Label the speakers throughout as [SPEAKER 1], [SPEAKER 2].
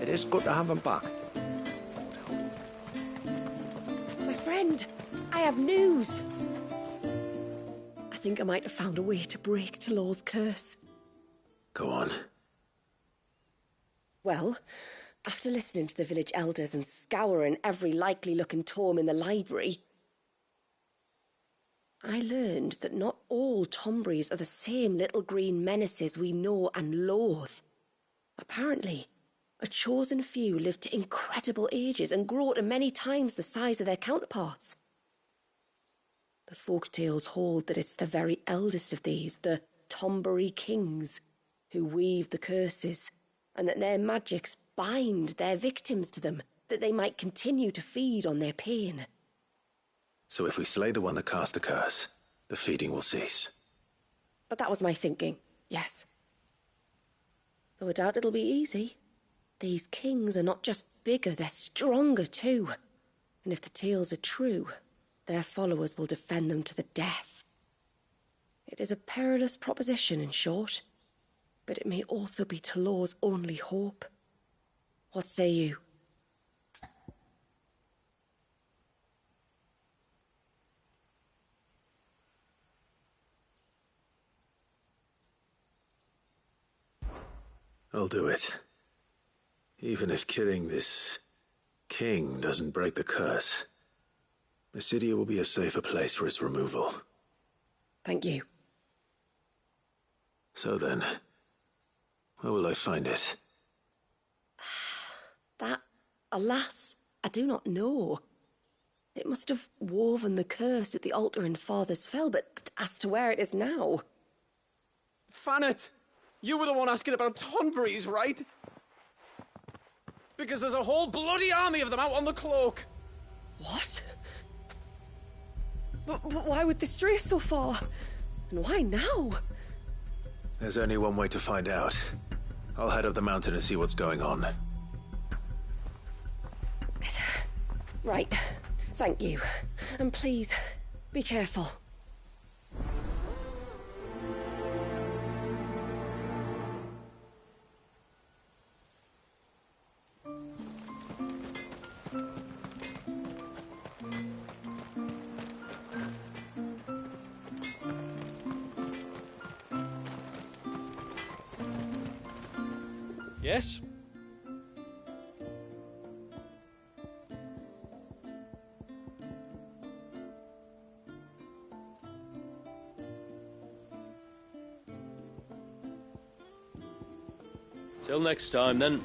[SPEAKER 1] It is good to have him back.
[SPEAKER 2] My friend, I have news. I think I might have found a way to break Talor's curse.
[SPEAKER 3] Go on.
[SPEAKER 2] Well, after listening to the village elders and scouring every likely-looking tome in the library, I learned that not all Tombries are the same little green menaces we know and loathe. Apparently, a chosen few live to incredible ages and grow to many times the size of their counterparts. The folktales hold that it's the very eldest of these, the Tombury kings, who weave the curses, and that their magics bind their victims to them, that they might continue to feed on their pain.
[SPEAKER 3] So if we slay the one that cast the curse, the feeding will cease.
[SPEAKER 2] But that was my thinking, yes. Though I doubt it'll be easy. These kings are not just bigger, they're stronger too. And if the tales are true, their followers will defend them to the death. It is a perilous proposition, in short, but it may also be Talor's only hope. What say you?
[SPEAKER 3] I'll do it. Even if killing this king doesn't break the curse, Mysidia will be a safer place for its removal.
[SPEAKER 2] Thank you.
[SPEAKER 3] So then, where will I find it?
[SPEAKER 2] That, alas, I do not know. It must have woven the curse at the altar in Father's Fell, but as to where it is now...
[SPEAKER 1] Fanet! You were the one asking about Tonburies, right? Because there's a whole bloody army of them out on the cloak.
[SPEAKER 2] What? But why would they stray so far? And why now?
[SPEAKER 3] There's only one way to find out. I'll head up the mountain and see what's going on.
[SPEAKER 2] Right. Thank you. And please, be careful.
[SPEAKER 1] Yes? Till next time, then.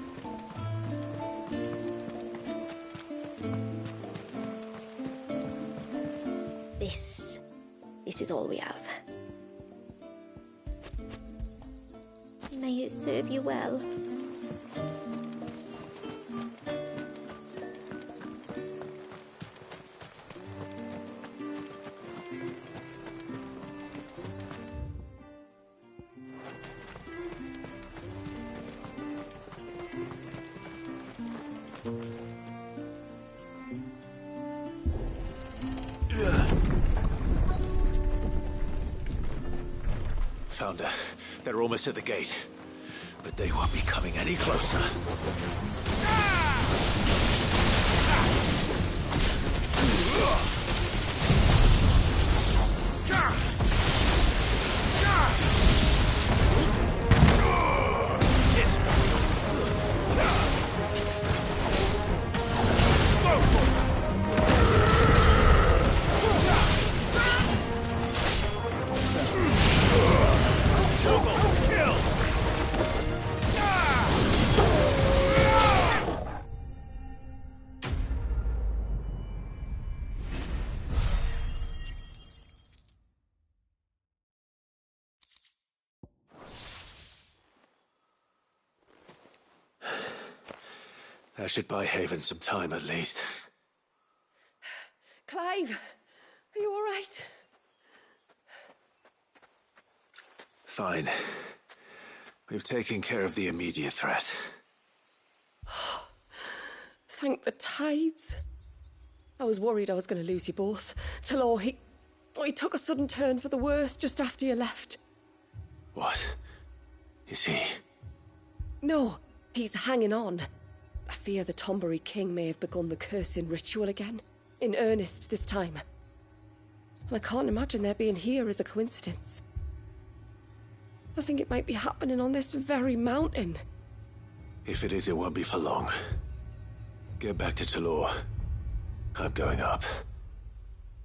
[SPEAKER 4] This is all we have. May it serve you well.
[SPEAKER 3] Found her. They're almost at the gate. But they won't be coming any closer. Ah! That should buy Haven some time at least.
[SPEAKER 2] Clive, are you all right?
[SPEAKER 3] Fine. We've taken care of the immediate threat.
[SPEAKER 2] Thank the tides. I was worried I was going to lose you both. Talor, he took a sudden turn for the worse just after you left.
[SPEAKER 3] What? Is he?
[SPEAKER 2] No, he's hanging on. I fear the Tombury King may have begun the cursing ritual again. In earnest this time. And I can't imagine their being here as a coincidence. I think it might be happening on this very mountain.
[SPEAKER 3] If it is, it won't be for long. Get back to Talor. I'm going up.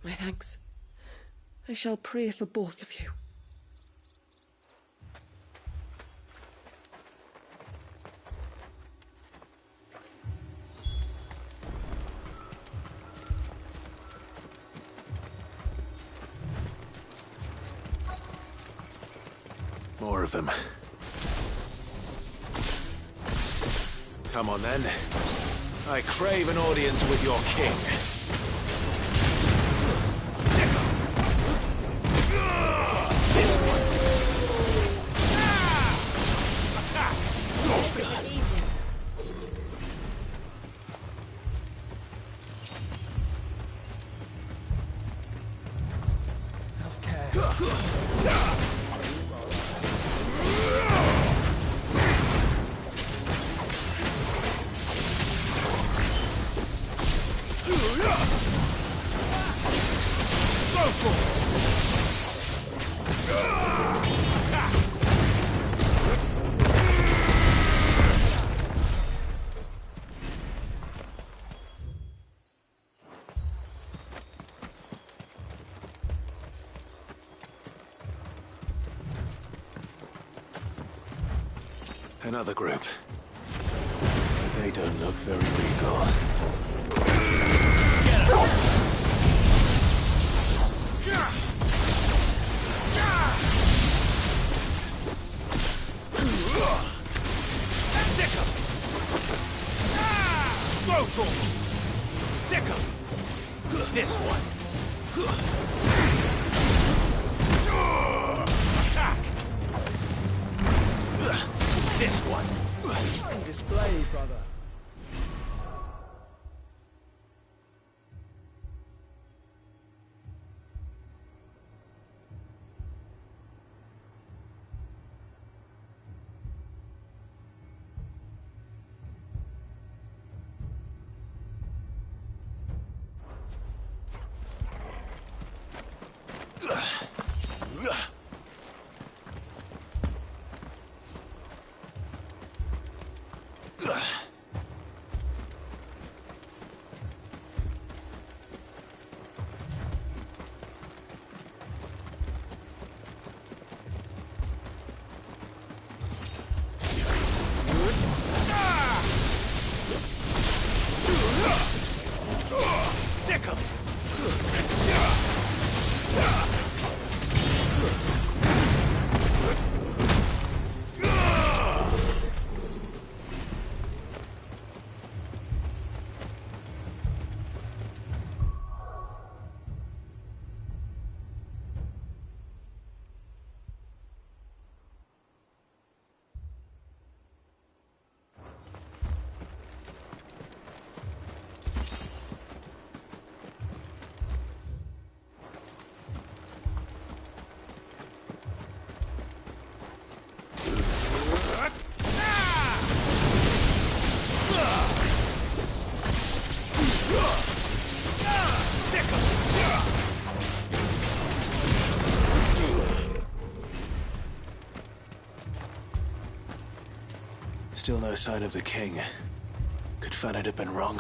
[SPEAKER 2] My thanks. I shall pray for both of you.
[SPEAKER 3] More of them. Come on then. I crave an audience with your king. This one. Attack! Another group. They don't look very regal. Get up! Sick 'em! Go for it! Sick 'em! This one! Attack! This one!
[SPEAKER 5] Fine display, brother.
[SPEAKER 3] Sick 'em! Still no sign of the king. Could Fanad have been wrong?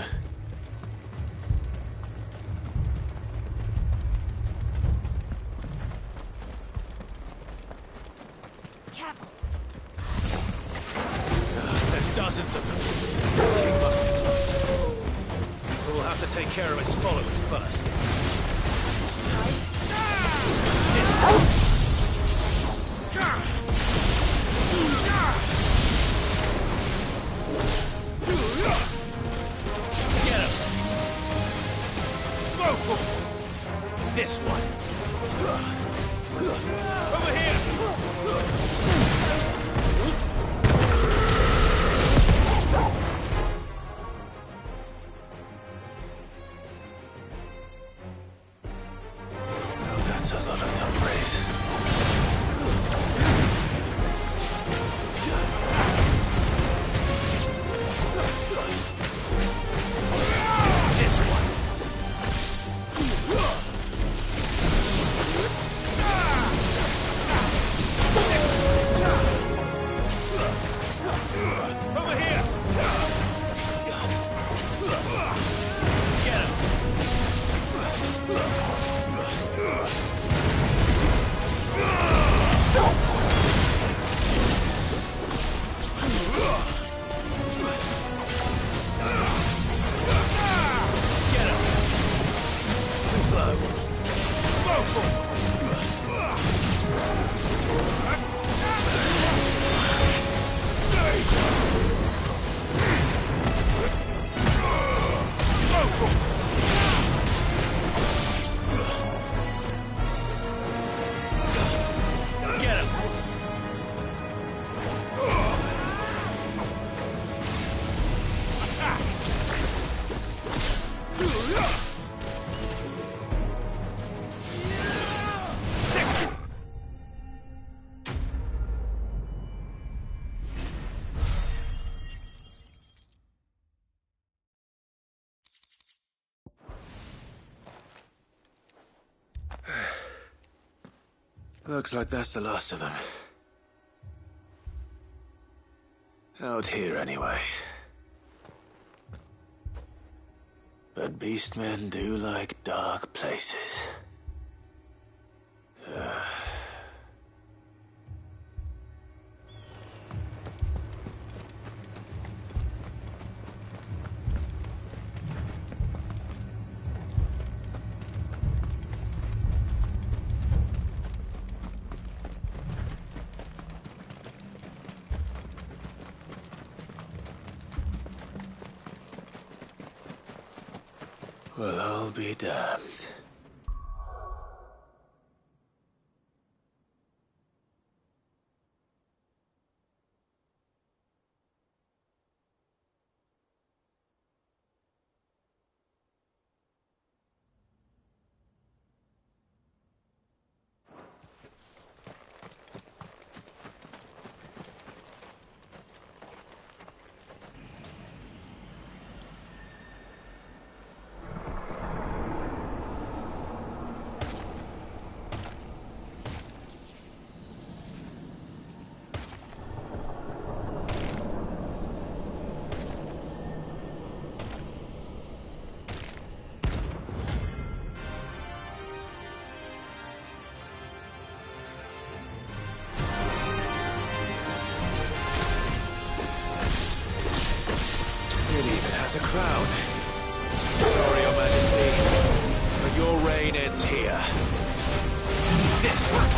[SPEAKER 2] Careful.
[SPEAKER 3] There's dozens of them. The king must be close. We'll have to take care of his followers first. This one.
[SPEAKER 1] Over here!
[SPEAKER 3] Now that's a lot of Tumbrays. This one.
[SPEAKER 1] Over here! Get him! Get him!
[SPEAKER 3] Too slow.
[SPEAKER 1] Go for it! Get him! Attack!
[SPEAKER 3] Looks like that's the last of them. Out here, anyway. But beastmen do like dark places. Well, I'll be damned. It even has a crown. Sorry, Your Majesty, but your reign ends here. This one.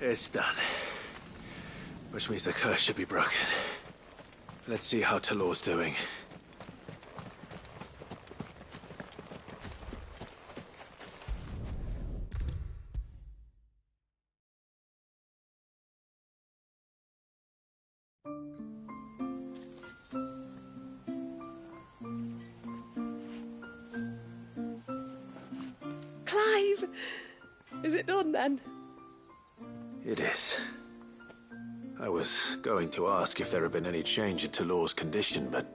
[SPEAKER 3] It's done. Which means the curse should be broken. Let's see how Talor's doing.
[SPEAKER 2] Clive! Is it done then?
[SPEAKER 3] It is. I was going to ask if there had been any change in Talor's condition, but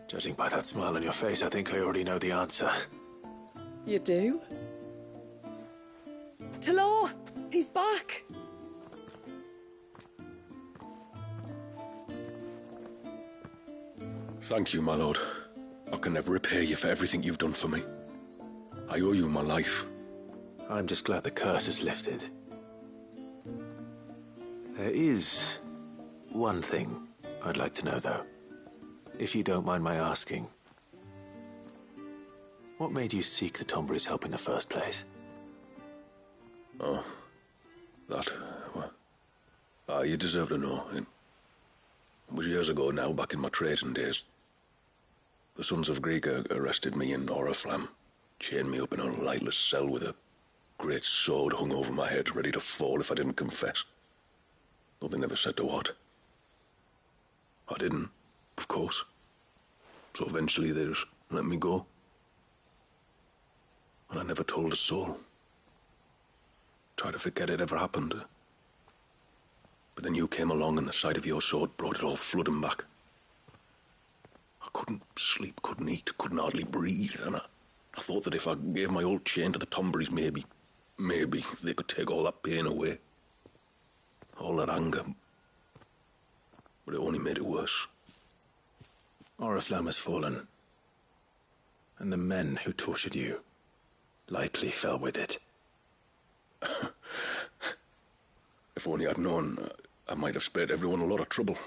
[SPEAKER 3] judging by that smile on your face, I think I already know the answer.
[SPEAKER 2] You do? Talor! He's back!
[SPEAKER 6] Thank you, my lord. I can never repay you for everything you've done for me. I owe you my life.
[SPEAKER 3] I'm just glad the curse is lifted. There is one thing I'd like to know, though. If you don't mind my asking. What made you seek the Tonbries' help in the first place?
[SPEAKER 6] Oh, that, well, you deserve to know. It was years ago now, back in my trading days. The Sons of Greek arrested me in Oriflamme, chained me up in a lightless cell with a great sword hung over my head, ready to fall if I didn't confess. Though they never said to what. I didn't, of course. So eventually they just let me go. And I never told a soul. Tried to forget it ever happened. But then you came along and the sight of your sword brought it all flooding back. I couldn't sleep, couldn't eat, couldn't hardly breathe, and I thought that if I gave my old chain to the Tonbries, maybe they could take all that pain away. All that anger. But it only made it worse.
[SPEAKER 3] Oriflamme has fallen. And the men who tortured you likely fell with it.
[SPEAKER 6] If only I'd known, I might have spared everyone a lot of trouble.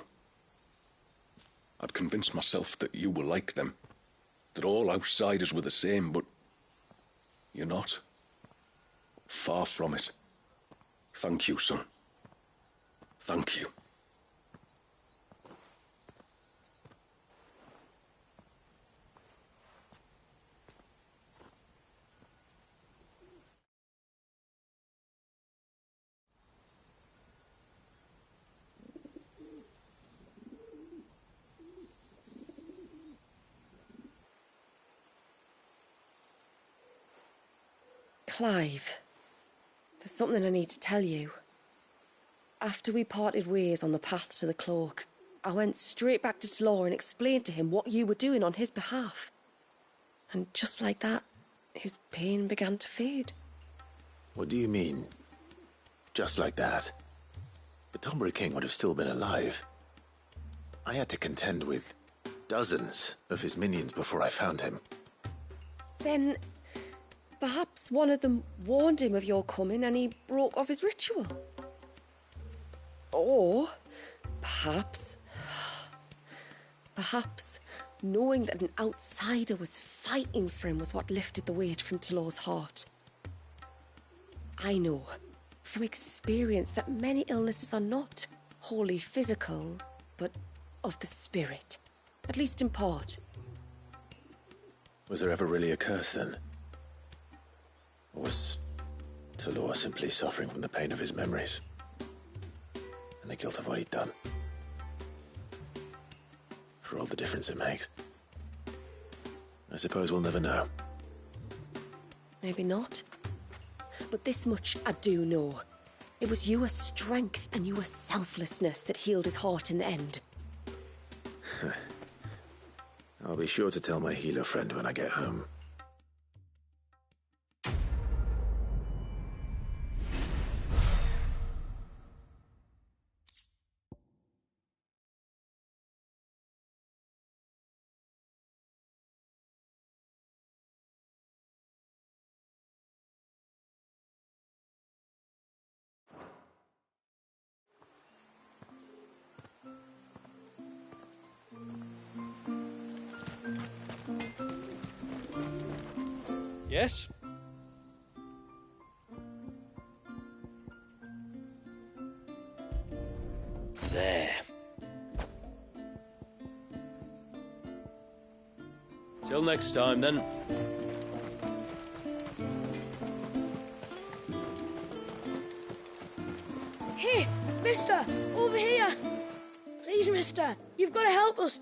[SPEAKER 6] I'd convinced myself that you were like them, that all outsiders were the same, but you're not. Far from it. Thank you, son. Thank you.
[SPEAKER 2] Clive, there's something I need to tell you. After we parted ways on the path to the cloak, I went straight back to Talor and explained to him what you were doing on his behalf. And just like that, his pain began to fade.
[SPEAKER 3] What do you mean? Just like that? The Tonbury King would have still been alive. I had to contend with dozens of his minions before I found him.
[SPEAKER 2] Then perhaps one of them warned him of your coming and he broke off his ritual. Or perhaps knowing that an outsider was fighting for him was what lifted the weight from Talor's heart. I know from experience that many illnesses are not wholly physical, but of the spirit, at least in part.
[SPEAKER 3] Was there ever really a curse then? Or was Talor simply suffering from the pain of his memories? And the guilt of what he'd done? For all the difference it makes. I suppose we'll never know.
[SPEAKER 2] Maybe not. But this much I do know. It was your strength and your selflessness that healed his heart in the end.
[SPEAKER 3] I'll be sure to tell my healer friend when I get home.
[SPEAKER 1] Yes?
[SPEAKER 7] Till next time, then.
[SPEAKER 8] Hey, mister, over here. Please, mister, you've got to help us.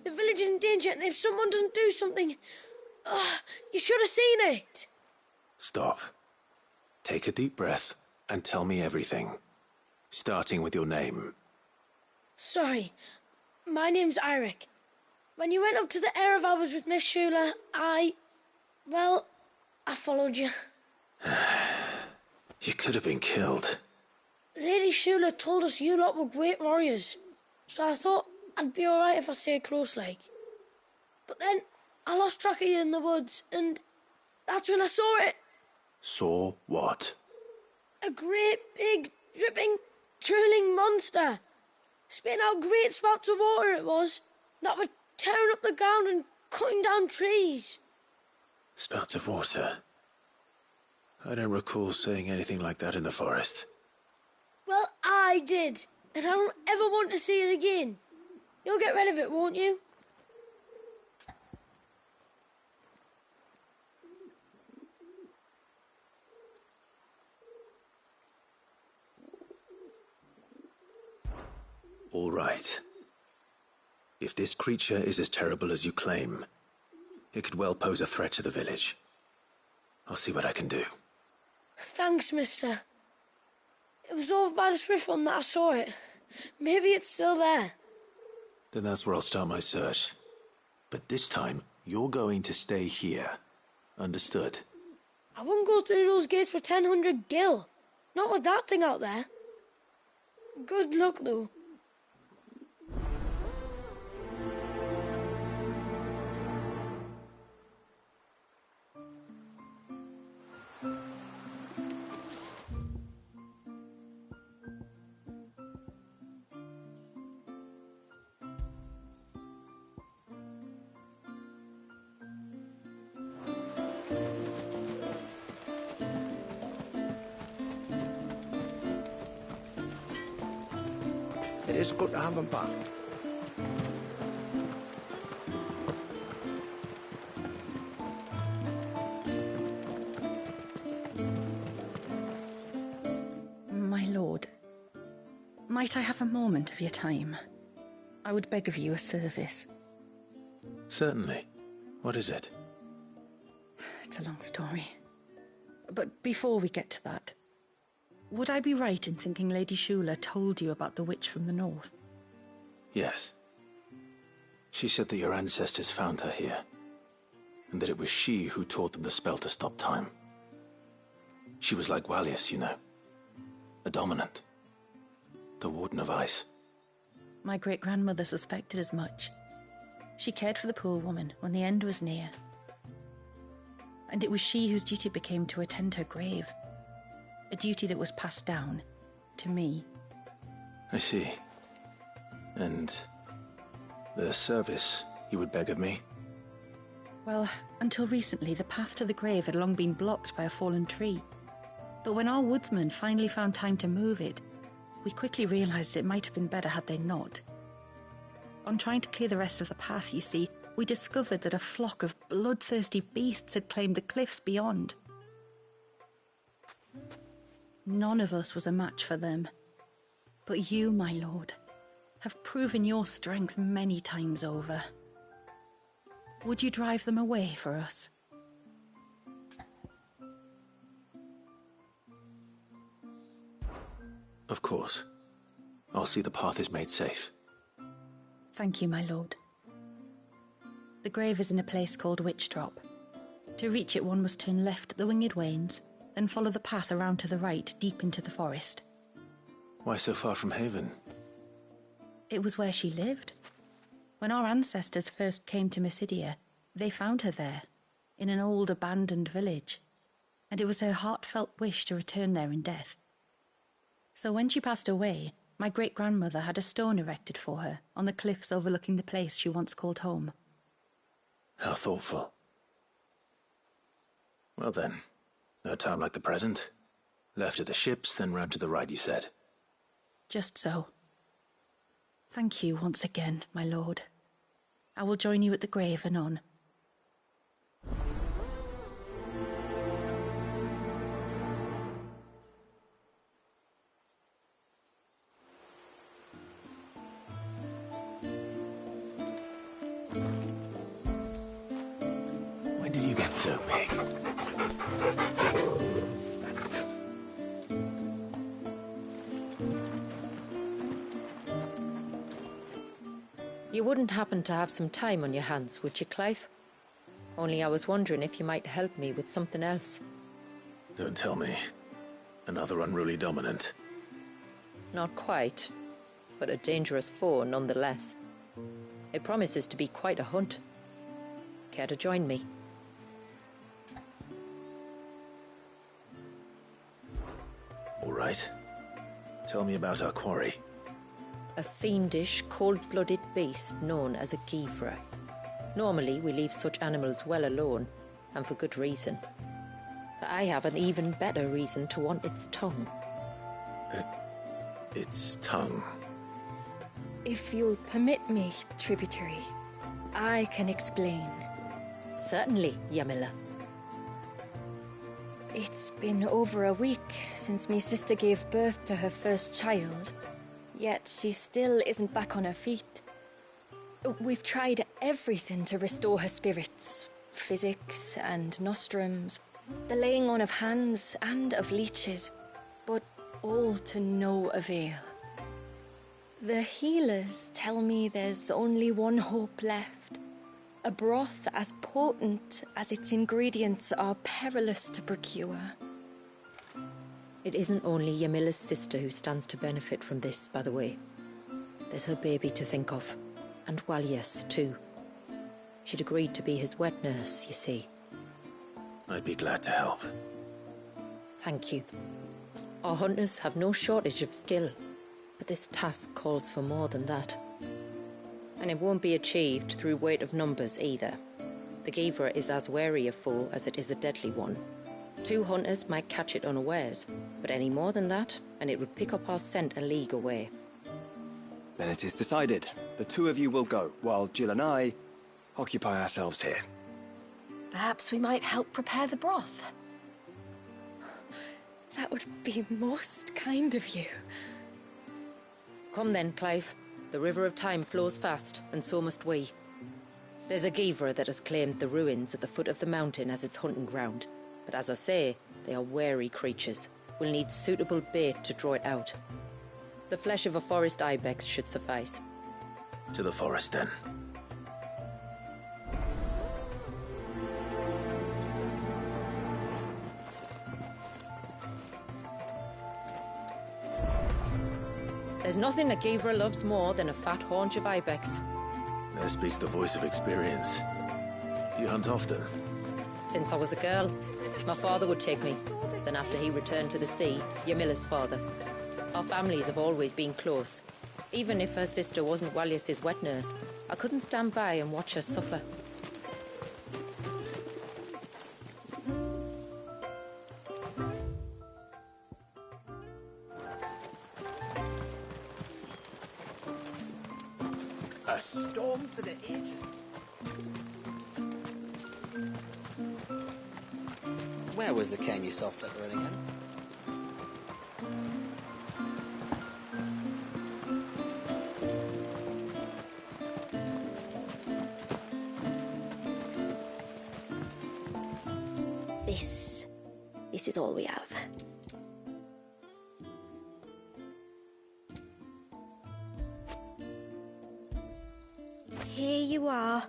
[SPEAKER 8] The village is in danger, and if someone doesn't do something... you should have seen it.
[SPEAKER 3] Stop. Take a deep breath and tell me everything. Starting with your name.
[SPEAKER 8] Sorry, my name's Eirik. When you went up to the Ereval with Miss Shula, I followed you.
[SPEAKER 3] You could have been killed.
[SPEAKER 8] Lady Shula told us you lot were great warriors, so I thought I'd be alright if I stayed close like. But then I lost track of you in the woods, and that's when I saw it.
[SPEAKER 3] Saw what?
[SPEAKER 8] A great, big, dripping, drooling monster. Spitting out great spouts of water it was, that were tearing up the ground and cutting down trees.
[SPEAKER 3] Spouts of water? I don't recall seeing anything like that in the forest.
[SPEAKER 8] Well, I did, and I don't ever want to see it again. You'll get rid of it, won't you?
[SPEAKER 3] All right. If this creature is as terrible as you claim, it could well pose a threat to the village. I'll see what I can do.
[SPEAKER 8] Thanks, mister. It was over by the Swift one that I saw it. Maybe it's still there.
[SPEAKER 3] Then that's where I'll start my search. But this time, you're going to stay here. Understood?
[SPEAKER 8] I wouldn't go through those gates for 1,000 gil. Not with that thing out there. Good luck, though.
[SPEAKER 5] It is good to have him back.
[SPEAKER 9] My lord, might I have a moment of your time? I would beg of you a service.
[SPEAKER 3] Certainly. What is it?
[SPEAKER 9] It's a long story. But before we get to that, would I be right in thinking Lady Shula told you about the witch from the north?
[SPEAKER 3] Yes. She said that your ancestors found her here, and that it was she who taught them the spell to stop time. She was like Wallius, you know. A dominant. The Warden of Ice.
[SPEAKER 9] My great-grandmother suspected as much. She cared for the poor woman when the end was near. And it was she whose duty became to attend her grave. A duty that was passed down to me.
[SPEAKER 3] I see. And the service you would beg of me?
[SPEAKER 9] Well, until recently, the path to the grave had long been blocked by a fallen tree. But when our woodsmen finally found time to move it, we quickly realized it might have been better had they not. On trying to clear the rest of the path, you see, we discovered that a flock of bloodthirsty beasts had claimed the cliffs beyond. None of us was a match for them. But you, my lord, have proven your strength many times over. Would you drive them away for us?
[SPEAKER 3] Of course. I'll see the path is made safe.
[SPEAKER 9] Thank you, my lord. The grave is in a place called Witch Drop. To reach it, one must turn left at the Winged Wains, then follow the path around to the right, deep into the forest.
[SPEAKER 3] Why so far from Haven?
[SPEAKER 9] It was where she lived. When our ancestors first came to Mysidia, they found her there, in an old abandoned village, and it was her heartfelt wish to return there in death. So when she passed away, my great-grandmother had a stone erected for her on the cliffs overlooking the place she once called home.
[SPEAKER 3] How thoughtful. Well then, no time like the present. Left at the ships, then round to the right, you said.
[SPEAKER 9] Just so. Thank you once again, my lord. I will join you at the grave anon.
[SPEAKER 3] so big.
[SPEAKER 7] You wouldn't happen to have some time on your hands, would you, Clive? Only I was wondering if you might help me with something else.
[SPEAKER 3] Don't tell me. Another unruly dominant.
[SPEAKER 7] Not quite, but a dangerous foe nonetheless. It promises to be quite a hunt. Care to join me?
[SPEAKER 3] All right. Tell me about our quarry.
[SPEAKER 7] A fiendish, cold-blooded beast known as a Givra. Normally, we leave such animals well alone, and for good reason. But I have an even better reason to want its tongue.
[SPEAKER 3] Its tongue.
[SPEAKER 10] If you'll permit me, tributary, I can explain.
[SPEAKER 7] Certainly, Yamila.
[SPEAKER 10] It's been over a week since me sister gave birth to her first child, yet she still isn't back on her feet. We've tried everything to restore her spirits. Physics and nostrums, the laying on of hands and of leeches, but all to no avail. The healers tell me there's only one hope left. A broth as potent as its ingredients are perilous to procure.
[SPEAKER 7] It isn't only Yamila's sister who stands to benefit from this, by the way. There's her baby to think of, and Walias, too. She'd agreed to be his wet nurse, you see.
[SPEAKER 3] I'd be glad to help.
[SPEAKER 7] Thank you. Our hunters have no shortage of skill, but this task calls for more than that. And it won't be achieved through weight of numbers either. The Givra is as wary a foe as it is a deadly one. 2 hunters might catch it unawares, but any more than that, and it would pick up our scent a league away.
[SPEAKER 5] Then it is decided. The 2 of you will go, while Jill and I occupy ourselves here.
[SPEAKER 2] Perhaps we might help prepare the broth.
[SPEAKER 10] That would be most kind of you.
[SPEAKER 7] Come then, Clive. The River of Time flows fast, and so must we. There's a Givra that has claimed the ruins at the foot of the mountain as its hunting ground, but as I say, they are wary creatures. We'll need suitable bait to draw it out. The flesh of a forest ibex should suffice.
[SPEAKER 3] To the forest, then.
[SPEAKER 7] There's nothing a Givra loves more than a fat haunch of ibex.
[SPEAKER 3] There speaks the voice of experience. Do you hunt often?
[SPEAKER 7] Since I was a girl, my father would take me. Then after he returned to the sea, Yamila's father. Our families have always been close. Even if her sister wasn't Walias's wet nurse, I couldn't stand by and watch her suffer.
[SPEAKER 1] A storm for the ages.
[SPEAKER 11] Where was the cane you saw flickering again?
[SPEAKER 2] This is all we have. Here you are.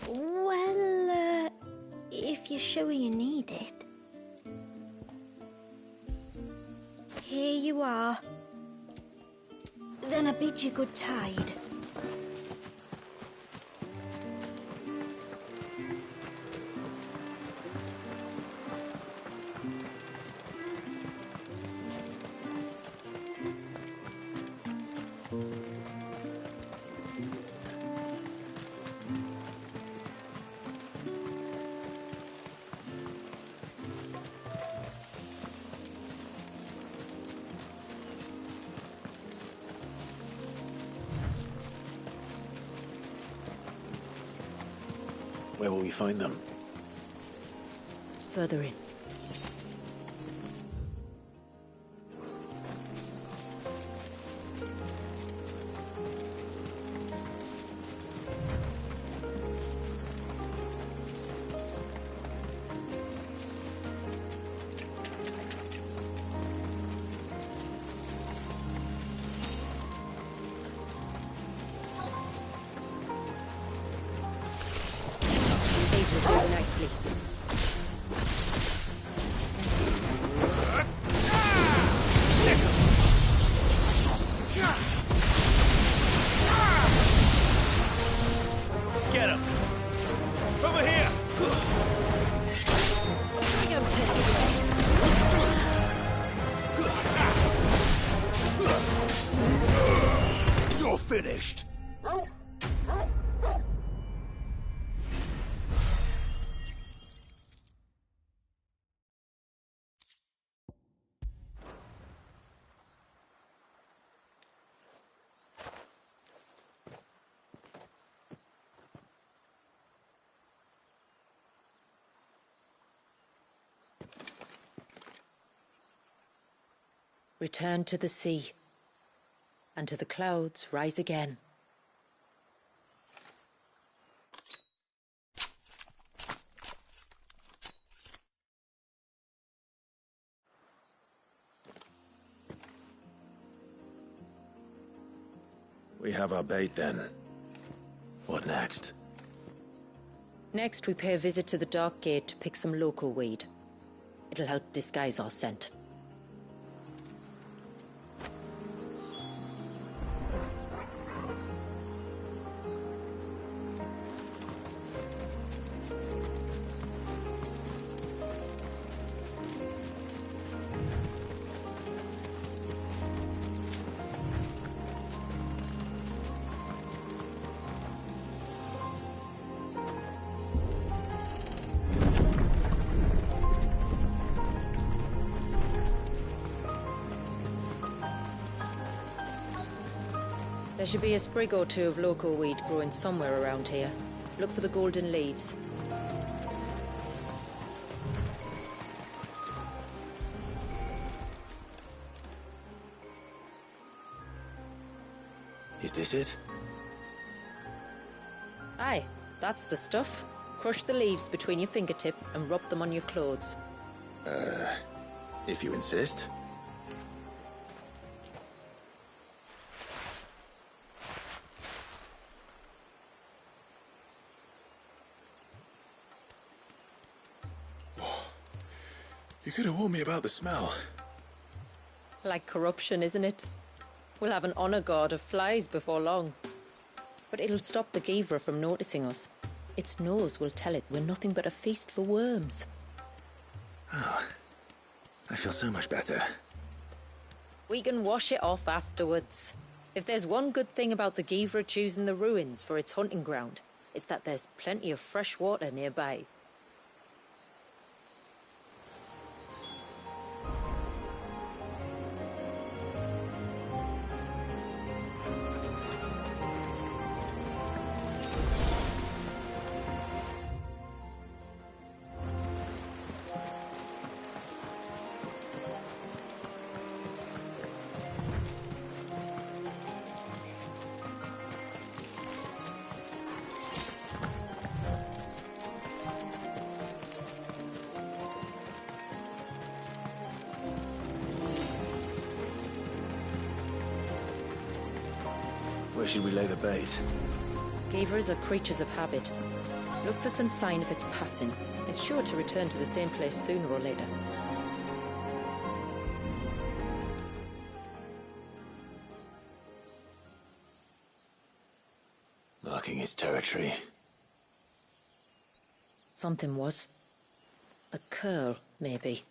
[SPEAKER 2] Well, if you're sure you need it. Here you are. Then I bid you good tide.
[SPEAKER 3] Where will we find them?
[SPEAKER 7] Further in.
[SPEAKER 3] finished?
[SPEAKER 7] Return to the sea, and to the clouds rise again.
[SPEAKER 3] We have our bait then. What next?
[SPEAKER 7] Next, we pay a visit to the Dark Gate to pick some local weed. It'll help disguise our scent. There should be a sprig or two of local weed growing somewhere around here. Look for the golden leaves.
[SPEAKER 3] Is this it?
[SPEAKER 7] Aye, that's the stuff. Crush the leaves between your fingertips and rub them on your clothes.
[SPEAKER 3] If you insist. You could have warned me about the smell.
[SPEAKER 7] Like corruption, isn't it? We'll have an honor guard of flies before long. But it'll stop the Givra from noticing us. Its nose will tell it we're nothing but a feast for worms.
[SPEAKER 3] Oh, I feel so much better.
[SPEAKER 7] We can wash it off afterwards. If there's one good thing about the Givra choosing the ruins for its hunting ground, it's that there's plenty of fresh water nearby.
[SPEAKER 3] Where should we lay the bait?
[SPEAKER 7] Gavers are creatures of habit. Look for some sign of its passing. It's sure to return to the same place sooner or later.
[SPEAKER 3] Marking its territory.
[SPEAKER 7] Something was. A curl, maybe.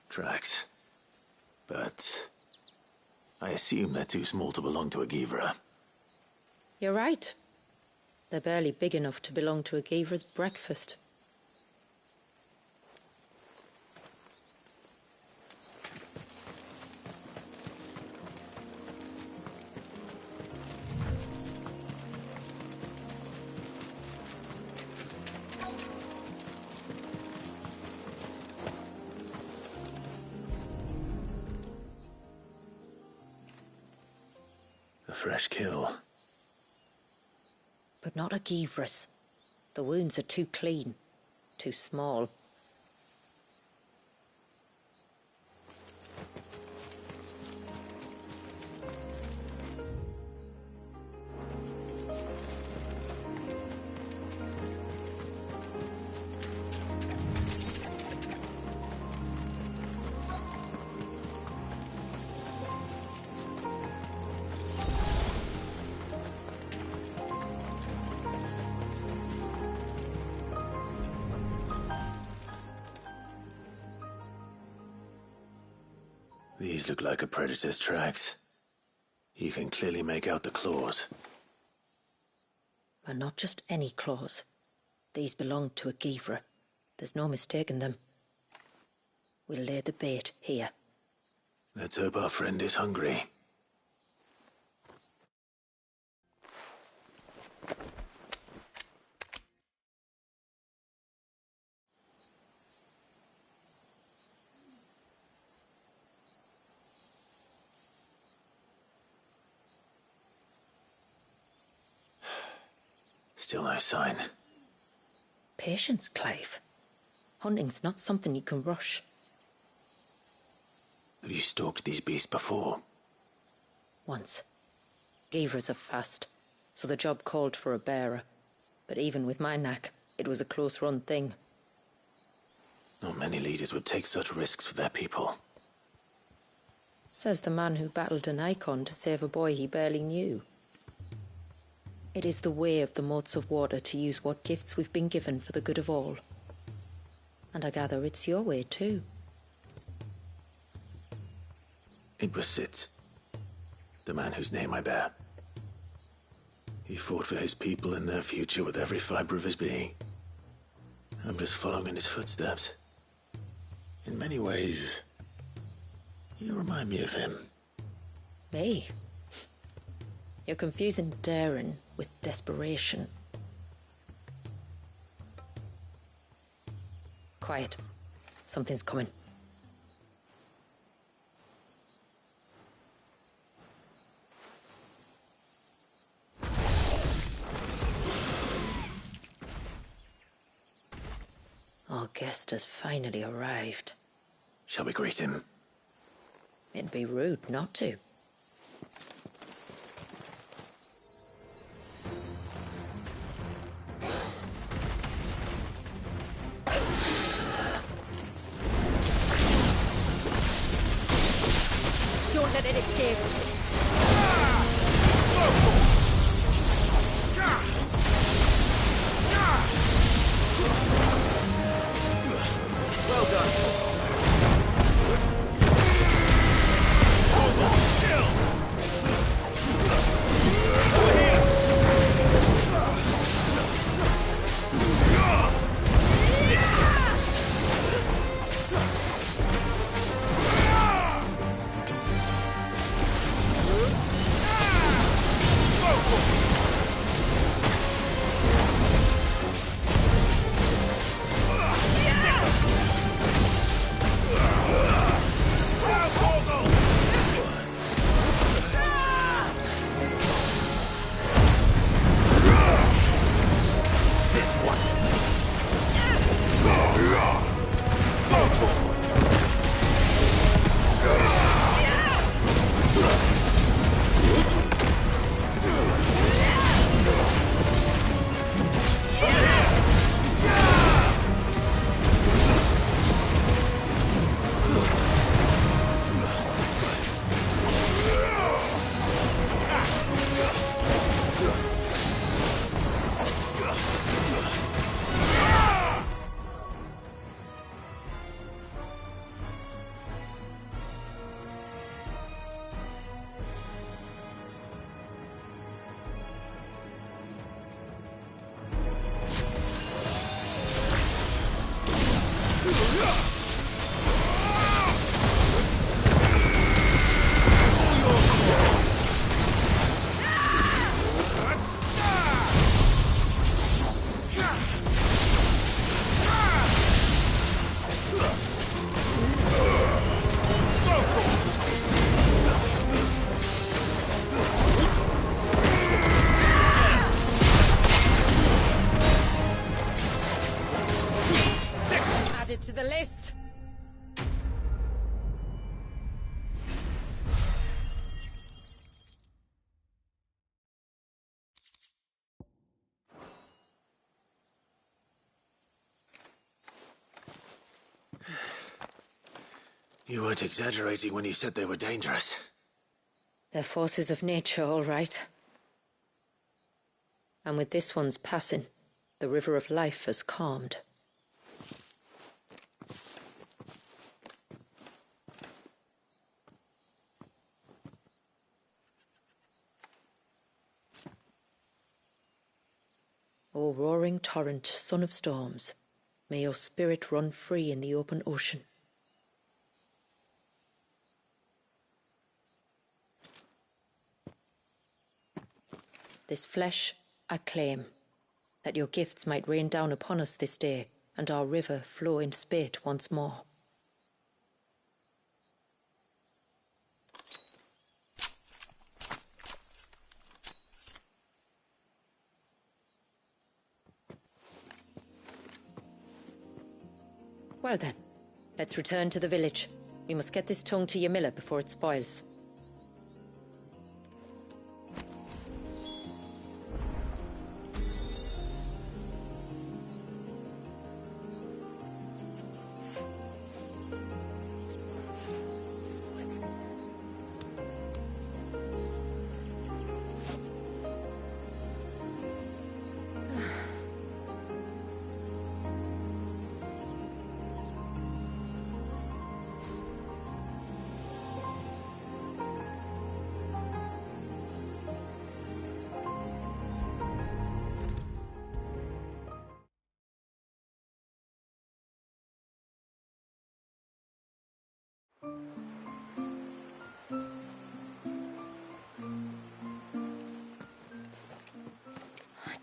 [SPEAKER 3] Tracks. But I assume they're too small to belong to a Givra.
[SPEAKER 7] You're right. They're barely big enough to belong to a Gavra's breakfast.
[SPEAKER 3] A fresh kill.
[SPEAKER 7] But not a Givra's. The wounds are too clean, too small.
[SPEAKER 3] These look like a predator's tracks. You can clearly make out the claws.
[SPEAKER 7] And not just any claws. These belonged to a Givra. There's no mistaking them. We'll lay the bait here.
[SPEAKER 3] Let's hope our friend is hungry. Still no sign.
[SPEAKER 7] Patience, Clive. Hunting's not something you can rush.
[SPEAKER 3] Have you stalked these beasts before?
[SPEAKER 7] Once. Givras are fast, so the job called for a bearer. But even with my knack, it was a close-run thing.
[SPEAKER 3] Not many leaders would take such risks for their people.
[SPEAKER 7] Says the man who battled an icon to save a boy he barely knew. It is the way of the moats of water to use what gifts we've been given for the good of all. And I gather it's your way too.
[SPEAKER 3] It was Sid, the man whose name I bear. He fought for his people and their future with every fibre of his being. I'm just following in his footsteps. In many ways, you remind me of him.
[SPEAKER 7] Me? You're confusing daring with desperation. Quiet. Something's coming. Our guest has finally arrived.
[SPEAKER 3] Shall we greet him?
[SPEAKER 7] It'd be rude not to. Don't let it escape.
[SPEAKER 1] Well done.
[SPEAKER 7] Added to the list.
[SPEAKER 3] You weren't exaggerating when you said they were dangerous.
[SPEAKER 7] They're forces of nature, all right. And with this one's passing, the river of life has calmed. O roaring torrent, son of storms, may your spirit run free in the open ocean. This flesh I claim, that your gifts might rain down upon us this day, and our river flow in spate once more. Well then, let's return to the village. We must get this tongue to Ymilla before it spoils.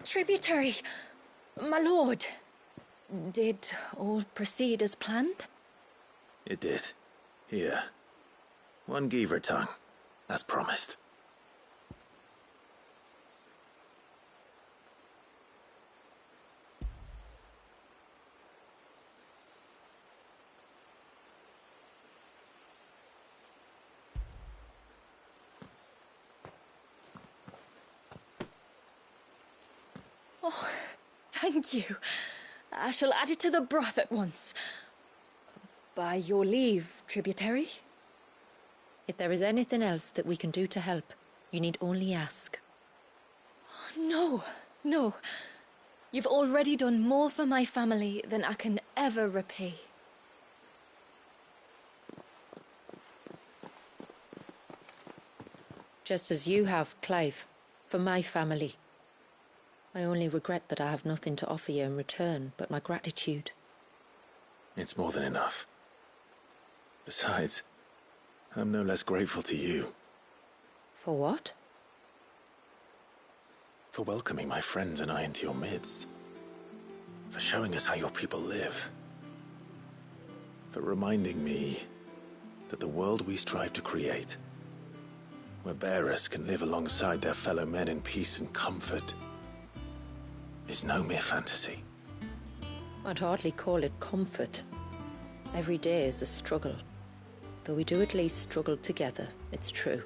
[SPEAKER 10] Tributary, my lord. Did all proceed as planned?
[SPEAKER 3] It did. Here. One Geaver tongue, as promised.
[SPEAKER 10] Oh, thank you. I shall add it to the broth at once. By your leave, tributary.
[SPEAKER 7] If there is anything else that we can do to help, you need only ask.
[SPEAKER 10] No, no. You've already done more for my family than I can ever repay.
[SPEAKER 7] Just as you have, Clive, for my family. I only regret that I have nothing to offer you in return but my gratitude.
[SPEAKER 3] It's more than enough. Besides, I'm no less grateful to you.
[SPEAKER 7] For what?
[SPEAKER 3] For welcoming my friends and I into your midst. For showing us how your people live. For reminding me that the world we strive to create, where bearers can live alongside their fellow men in peace and comfort, is no mere fantasy.
[SPEAKER 7] I'd hardly call it comfort. Every day is a struggle. Though we do at least struggle together, it's true.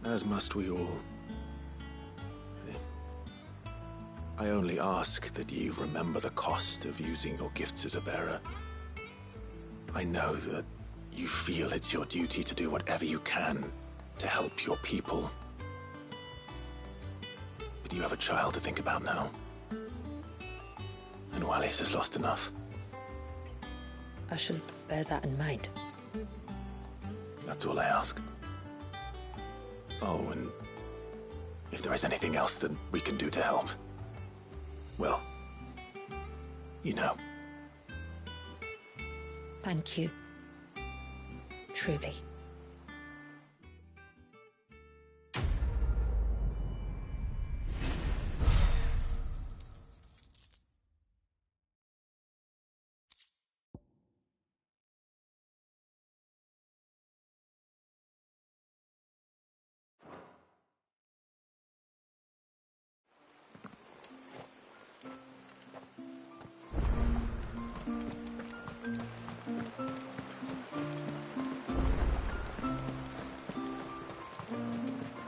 [SPEAKER 3] As must we all. I only ask that you remember the cost of using your gifts as a bearer. I know that you feel it's your duty to do whatever you can to help your people. But you have a child to think about now. And Wallis has lost enough.
[SPEAKER 7] I shall bear that in mind.
[SPEAKER 3] That's all I ask. Oh, and if there is anything else that we can do to help, well, you know.
[SPEAKER 7] Thank you. Truly.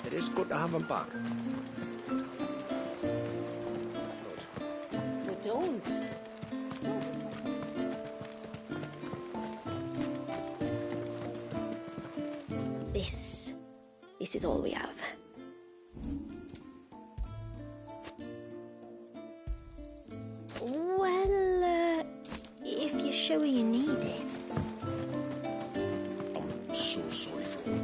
[SPEAKER 1] It is good to have him back.
[SPEAKER 2] We don't. This is all we have.
[SPEAKER 4] Well, if you're sure you need it.
[SPEAKER 6] I'm so sorry for all.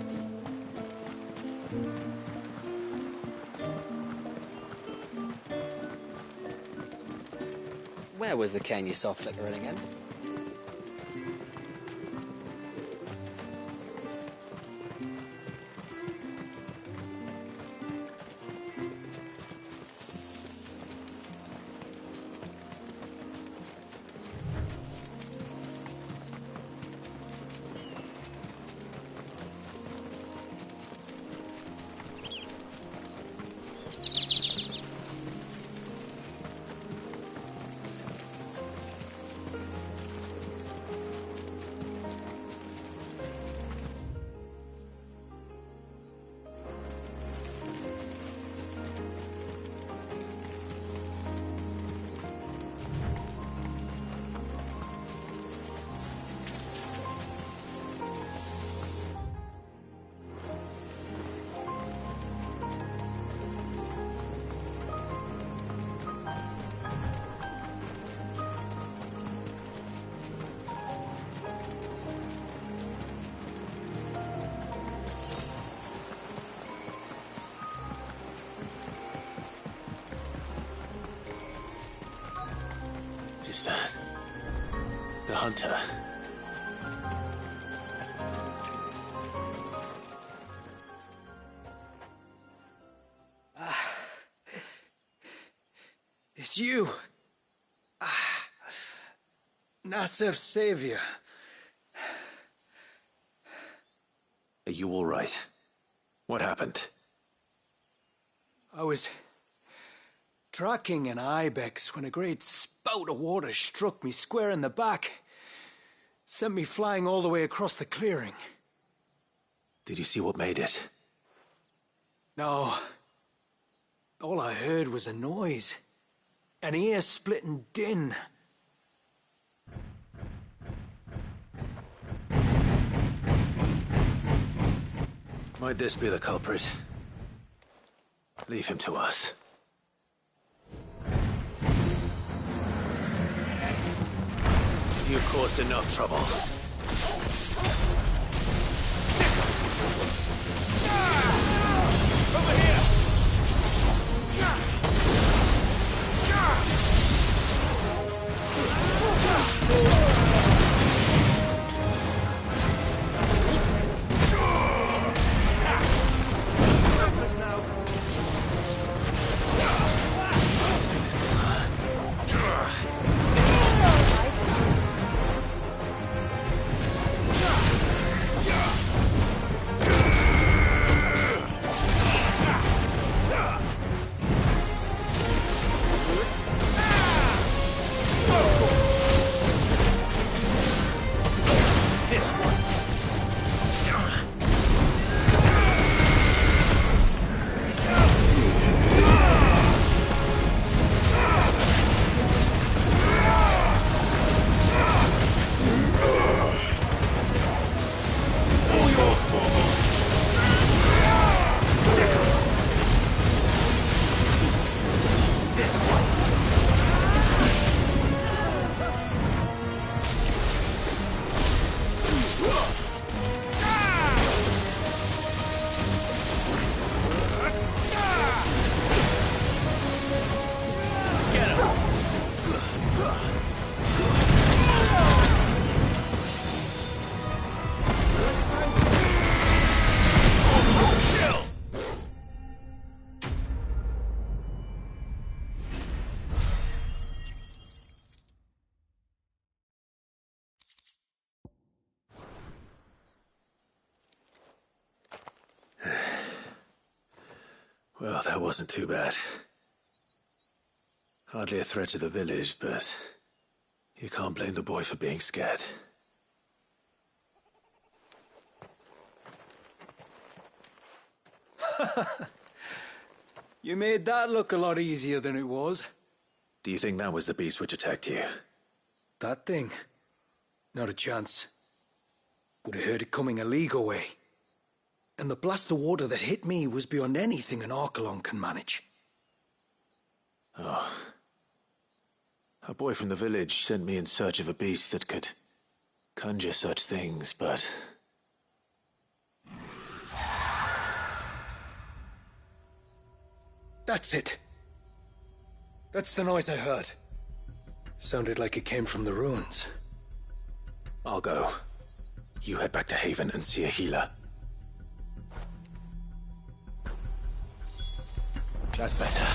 [SPEAKER 11] Where was the cane you saw flickering in?
[SPEAKER 3] Is that the hunter?
[SPEAKER 12] It's you. Nasser's savior.
[SPEAKER 3] Are you all right? What happened?
[SPEAKER 12] I was tracking an ibex when a great spout of water struck me square in the back. Sent me flying all the way across the clearing.
[SPEAKER 3] Did you see what made it?
[SPEAKER 12] No. All I heard was a noise. An ear-splitting din.
[SPEAKER 3] Might this be the culprit? Leave him to us. You've caused enough trouble.
[SPEAKER 1] Over here!
[SPEAKER 3] Well, that wasn't too bad. Hardly a threat to the village, but you can't blame the boy for being scared.
[SPEAKER 12] You made that look a lot easier than it was.
[SPEAKER 3] Do you think that was the beast which attacked you?
[SPEAKER 12] That thing? Not a chance. Would have heard it coming a league away. And the blast of water that hit me was beyond anything an Archelon can manage.
[SPEAKER 3] Oh. A boy from the village sent me in search of a beast that could conjure such things, but...
[SPEAKER 12] That's it. That's the noise I heard. Sounded like it came from the ruins.
[SPEAKER 3] I'll go. You head back to Haven and see a healer. That's better.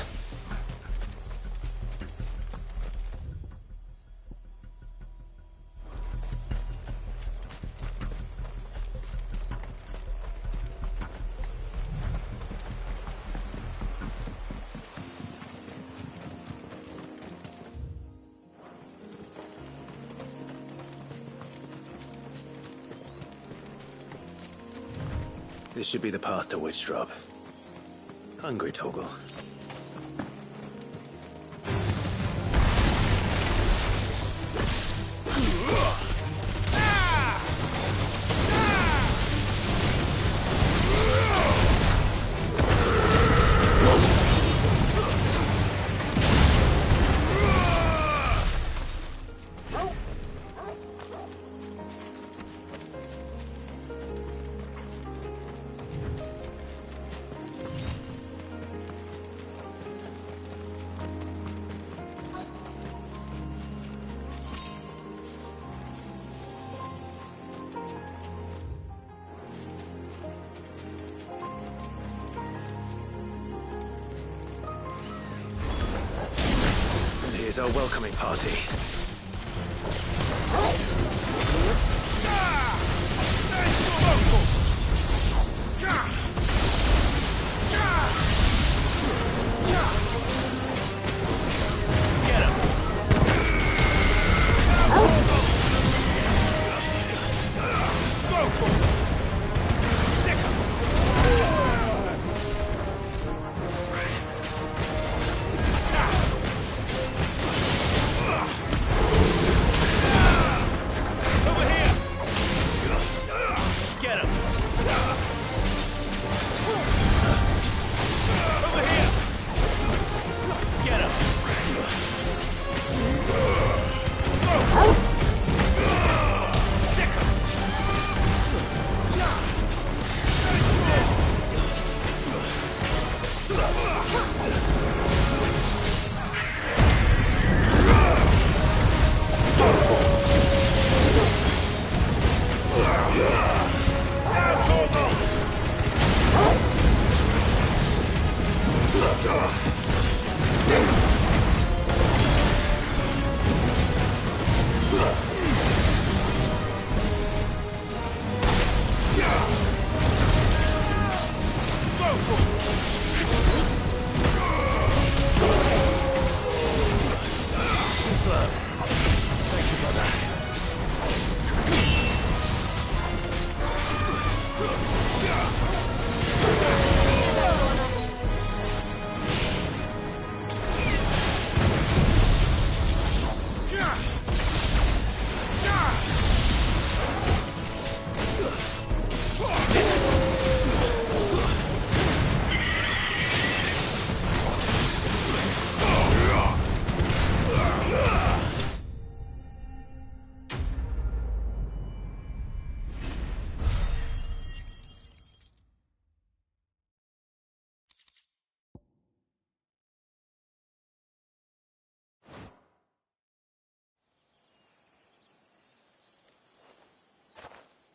[SPEAKER 3] This should be the path to Witchdrop. Hungry, Torgal? Here's our welcoming party.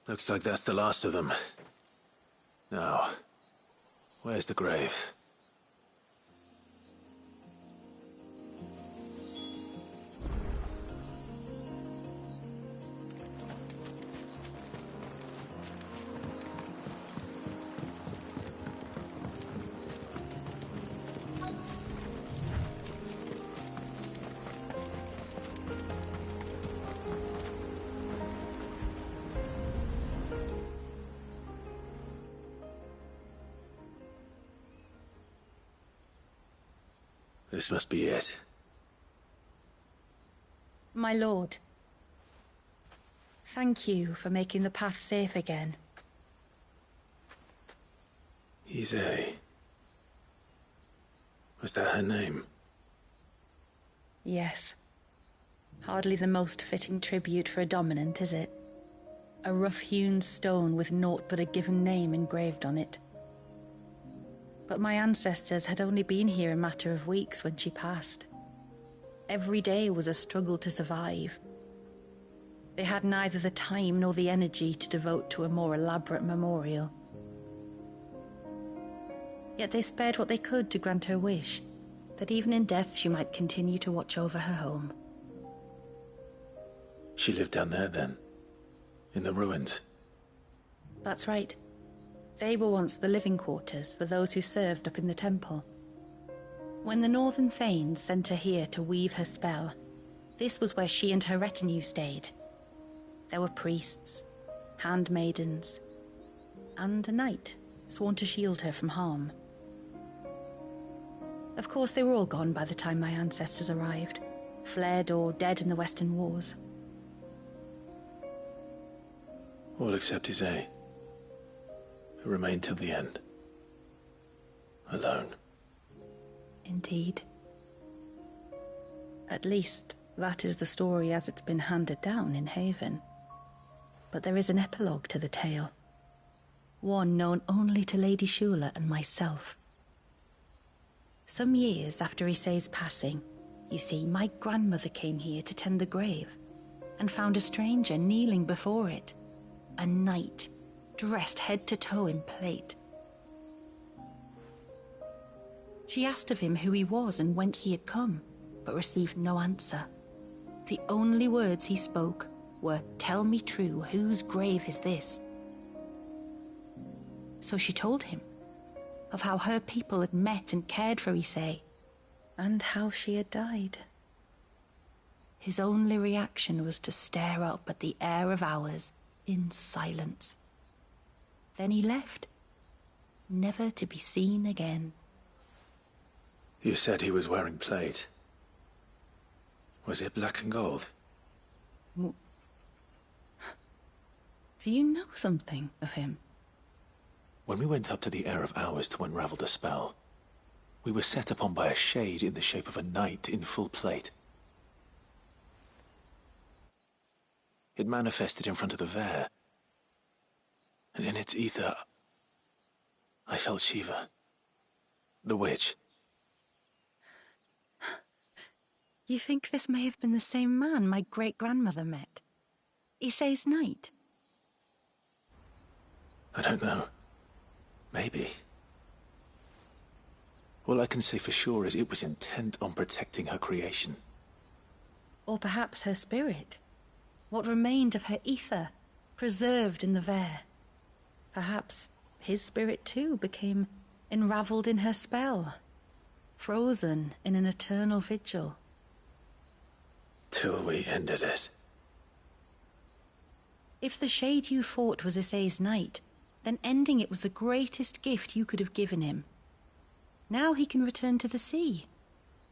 [SPEAKER 3] Looks like that's the last of them. Now, where's the grave? This must be it.
[SPEAKER 9] My lord, thank you for making the path safe again.
[SPEAKER 3] Ise. Was that her name?
[SPEAKER 9] Yes. Hardly the most fitting tribute for a dominant, is it? A rough-hewn stone with naught but a given name engraved on it. But my ancestors had only been here a matter of weeks when she passed. Every day was a struggle to survive. They had neither the time nor the energy to devote to a more elaborate memorial. Yet they spared what they could to grant her wish, that even in death she might continue to watch over her home.
[SPEAKER 3] She lived down there then? In the ruins?
[SPEAKER 9] That's right. They were once the living quarters for those who served up in the temple. When the Northern Thanes sent her here to weave her spell, this was where she and her retinue stayed. There were priests, handmaidens, and a knight sworn to shield her from harm. Of course, they were all gone by the time my ancestors arrived, fled or dead in the Western Wars.
[SPEAKER 3] All except Isay, who remained till the end. Alone.
[SPEAKER 9] Indeed. At least, that is the story as it's been handed down in Haven. But there is an epilogue to the tale. One known only to Lady Shula and myself. Some years after Isay's passing, you see, my grandmother came here to tend the grave, and found a stranger kneeling before it. A knight, dressed head to toe in plate. She asked of him who he was and whence he had come, but received no answer. The only words he spoke were, "Tell me true, whose grave is this?" So she told him of how her people had met and cared for Isay, and how she had died. His only reaction was to stare up at the air of hours in silence. Then he left, never to be seen again.
[SPEAKER 3] You said he was wearing plate. Was it black and gold?
[SPEAKER 9] Do you know something of him?
[SPEAKER 3] When we went up to the Air of Hours to unravel the spell, we were set upon by a shade in the shape of a knight in full plate. It manifested in front of the Vare, and in its ether, I felt Shiva, the witch.
[SPEAKER 9] You think this may have been the same man my great-grandmother met? Isay's knight?
[SPEAKER 3] I don't know. Maybe. All I can say for sure is it was intent on protecting her creation.
[SPEAKER 9] Or perhaps her spirit. What remained of her ether, preserved in the Vare. Perhaps his spirit too became enraveled in her spell, frozen in an eternal vigil.
[SPEAKER 3] Till we ended it.
[SPEAKER 9] If the shade you fought was Isay's knight, then ending it was the greatest gift you could have given him. Now he can return to the sea,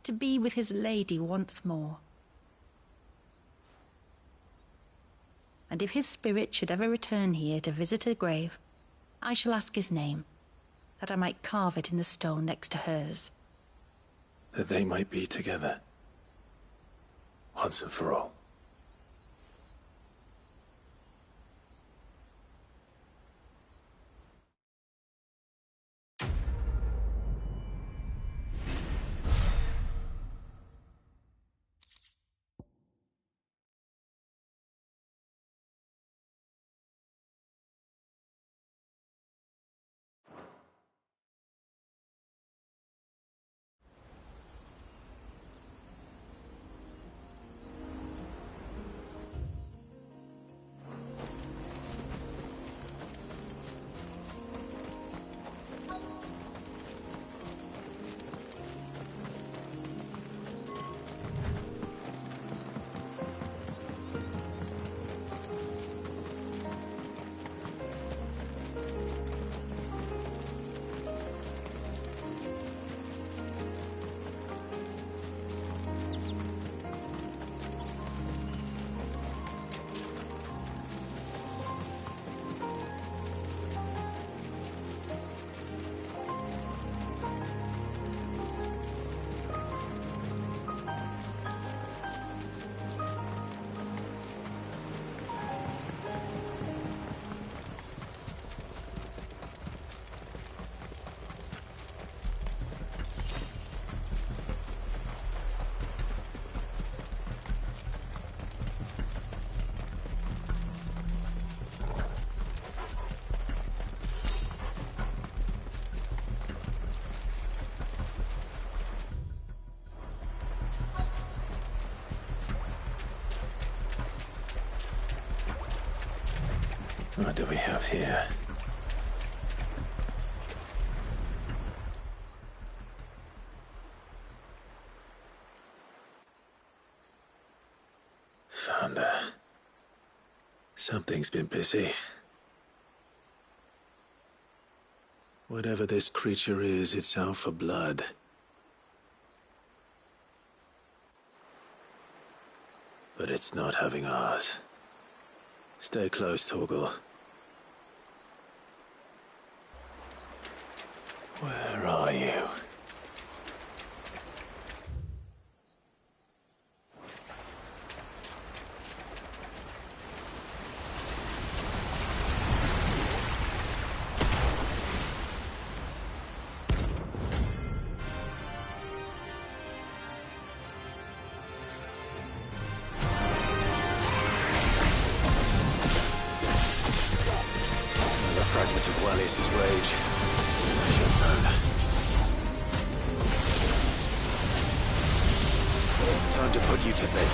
[SPEAKER 9] to be with his lady once more. And if his spirit should ever return here to visit her grave, I shall ask his name, that I might carve it in the stone next to hers.
[SPEAKER 3] That they might be together. Once and for all. What do we have here? Found her. Something's been busy. Whatever this creature is, it's out for blood. But it's not having ours. Stay close, Torgal. Where are you? Fragment of Wallius's rage. I should have known. Time to put you to bed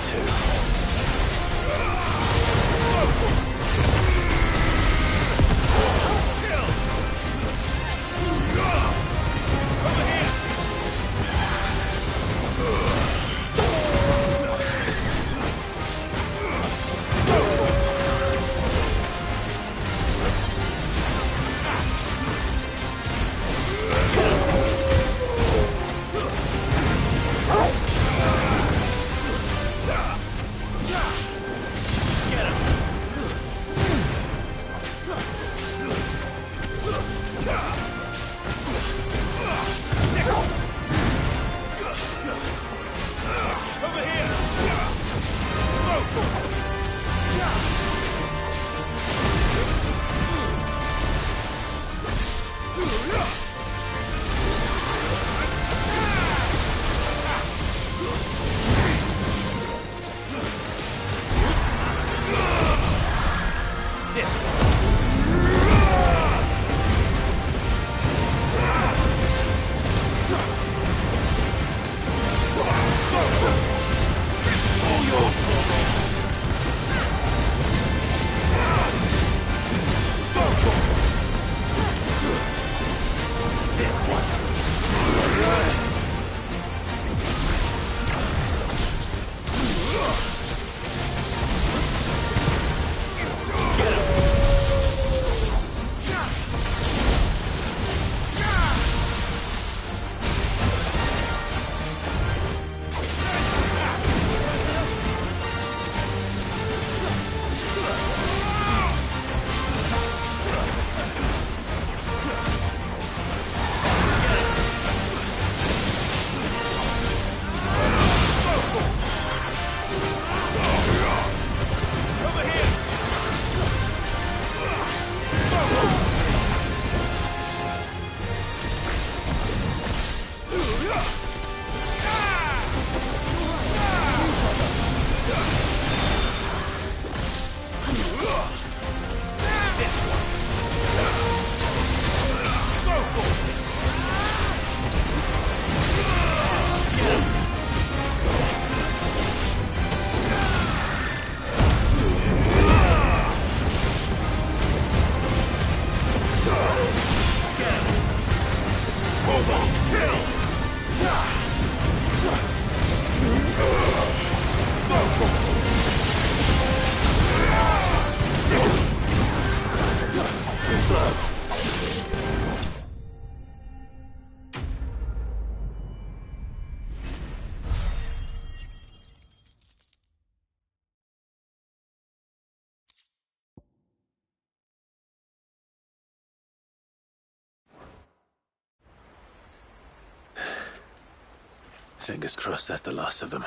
[SPEAKER 3] Fingers crossed that's the last of them.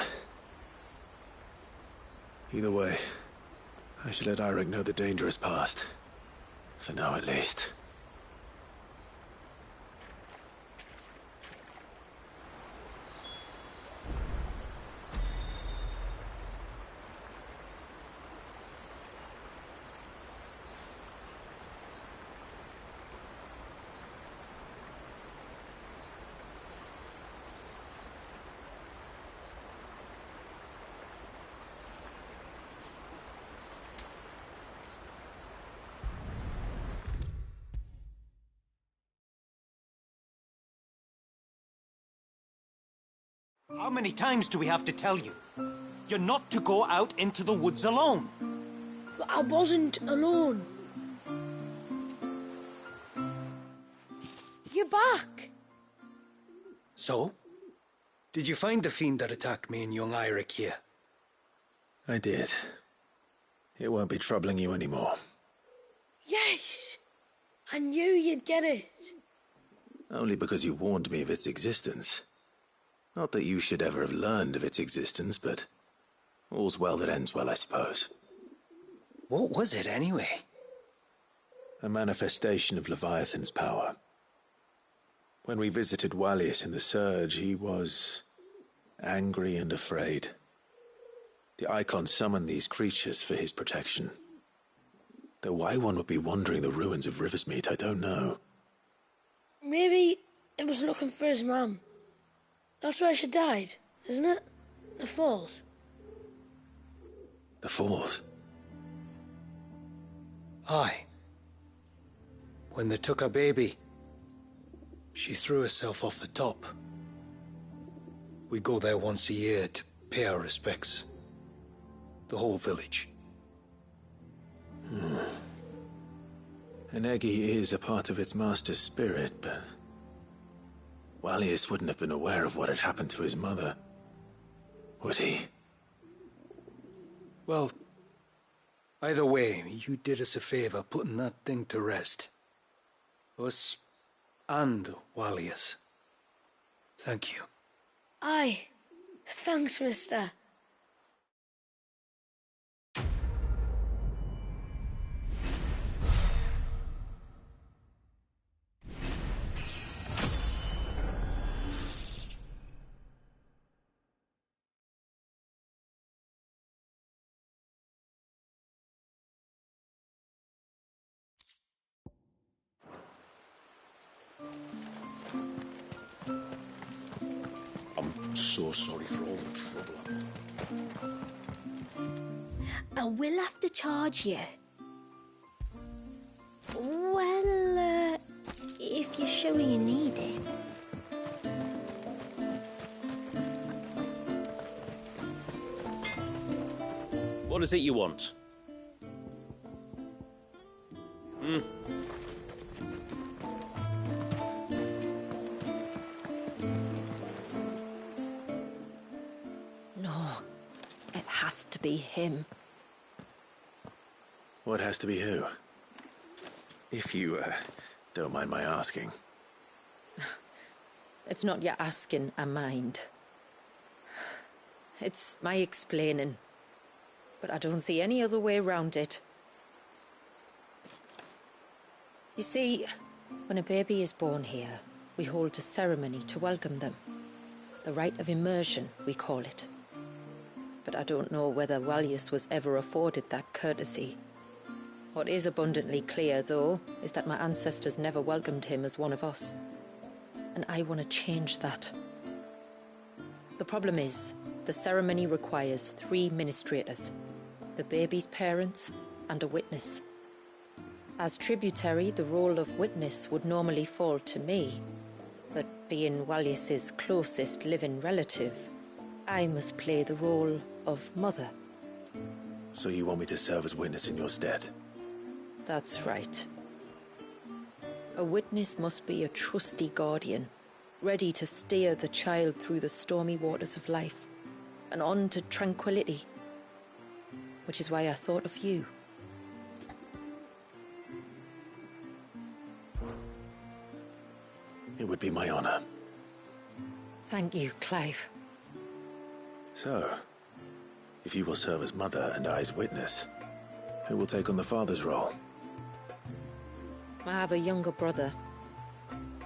[SPEAKER 3] Either way, I should let Eirik know the danger is past. For now, at least.
[SPEAKER 12] How many times do we have to tell you? You're not to go out into the woods alone.
[SPEAKER 8] But I wasn't alone. You're back.
[SPEAKER 12] So? Did you find the fiend that attacked me and young Eirik here?
[SPEAKER 3] I did. It won't be troubling you anymore.
[SPEAKER 8] Yes. I knew you'd get it.
[SPEAKER 3] Only because you warned me of its existence. Not that you should ever have learned of its existence, but all's well that ends well, I suppose.
[SPEAKER 12] What was it, anyway?
[SPEAKER 3] A manifestation of Leviathan's power. When we visited Wallius in the Surge, he was angry and afraid. The Icon summoned these creatures for his protection. Though why one would be wandering the ruins of Riversmeet, I don't know.
[SPEAKER 8] Maybe it was looking for his mum. That's where she died, isn't it? The Falls.
[SPEAKER 3] The Falls?
[SPEAKER 12] Aye. When they took her baby, she threw herself off the top. We go there once a year to pay our respects. The whole village.
[SPEAKER 3] An Eggy is a part of its master's spirit, but Wallius wouldn't have been aware of what had happened to his mother, would he?
[SPEAKER 12] Well, either way, you did us a favor putting that thing to rest. Us and Wallius. Thank you.
[SPEAKER 8] Aye. Thanks, mister.
[SPEAKER 6] I'm so sorry for all the trouble
[SPEAKER 4] I will have to charge you. Well, if you're sure you need it.
[SPEAKER 1] What is it you want?
[SPEAKER 7] No, it has to be him.
[SPEAKER 3] What has to be who? If you, don't mind my asking.
[SPEAKER 7] It's not your asking, I mind. It's my explaining. But I don't see any other way around it. You see, when a baby is born here, we hold a ceremony to welcome them. The rite of immersion, we call it. But I don't know whether Wallius was ever afforded that courtesy. What is abundantly clear, though, is that my ancestors never welcomed him as one of us. And I want to change that. The problem is, the ceremony requires 3 ministrators. The baby's parents and a witness. As tributary, the role of witness would normally fall to me. But being Wallius's closest living relative, I must play the role of mother.
[SPEAKER 3] So you want me to serve as witness in your stead?
[SPEAKER 7] That's right. A witness must be a trusty guardian, ready to steer the child through the stormy waters of life, and on to tranquility. Which is why I thought of you.
[SPEAKER 3] It would be my honor.
[SPEAKER 7] Thank you, Clive.
[SPEAKER 3] So, if you will serve as mother and I as witness, who will take on the father's role?
[SPEAKER 7] I have a younger brother.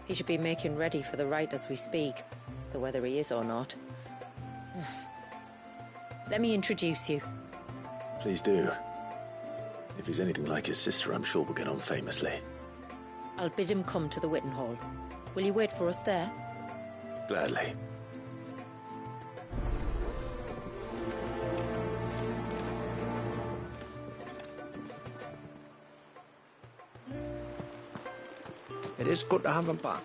[SPEAKER 7] He should be making ready for the rite as we speak, though whether he is or not. Let me introduce you.
[SPEAKER 3] Please do. If he's anything like his sister, I'm sure we'll get on famously.
[SPEAKER 7] I'll bid him come to the Witten Hall. Will you wait for us there?
[SPEAKER 3] Gladly.
[SPEAKER 11] It is good to have him back.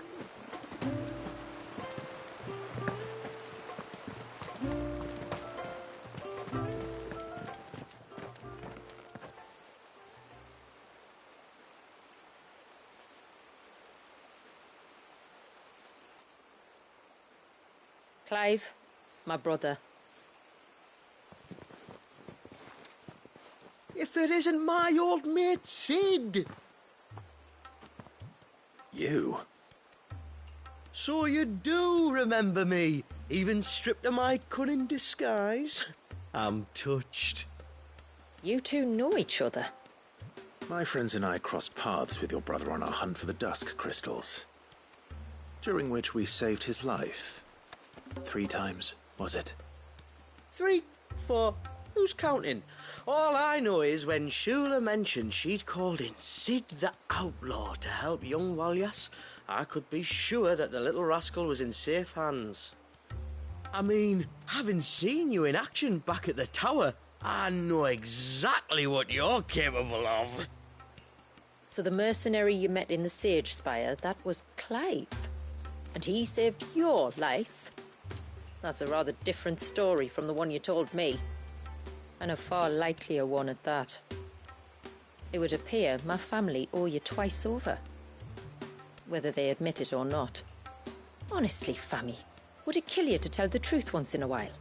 [SPEAKER 7] Clive, my brother.
[SPEAKER 13] If it isn't my old mate Sid!
[SPEAKER 3] You?
[SPEAKER 13] So you do remember me, even stripped of my cunning disguise? I'm touched.
[SPEAKER 7] You two know each other.
[SPEAKER 3] My friends and I crossed paths with your brother on our hunt for the Dusk Crystals, during which we saved his life. 3 times, was it?
[SPEAKER 13] 3, 4, who's counting? All I know is when Shula mentioned she'd called in Sid the Outlaw to help young Walyas, I could be sure that the little rascal was in safe hands. I mean, having seen you in action back at the tower, I know exactly what you're capable of.
[SPEAKER 7] So the mercenary you met in the Sage Spire, that was Clive. And he saved your life? That's a rather different story from the one you told me. And a far likelier one at that. It would appear my family owe you twice over. Whether they admit it or not. Honestly, Fammy, would it kill you to tell the truth once in a while?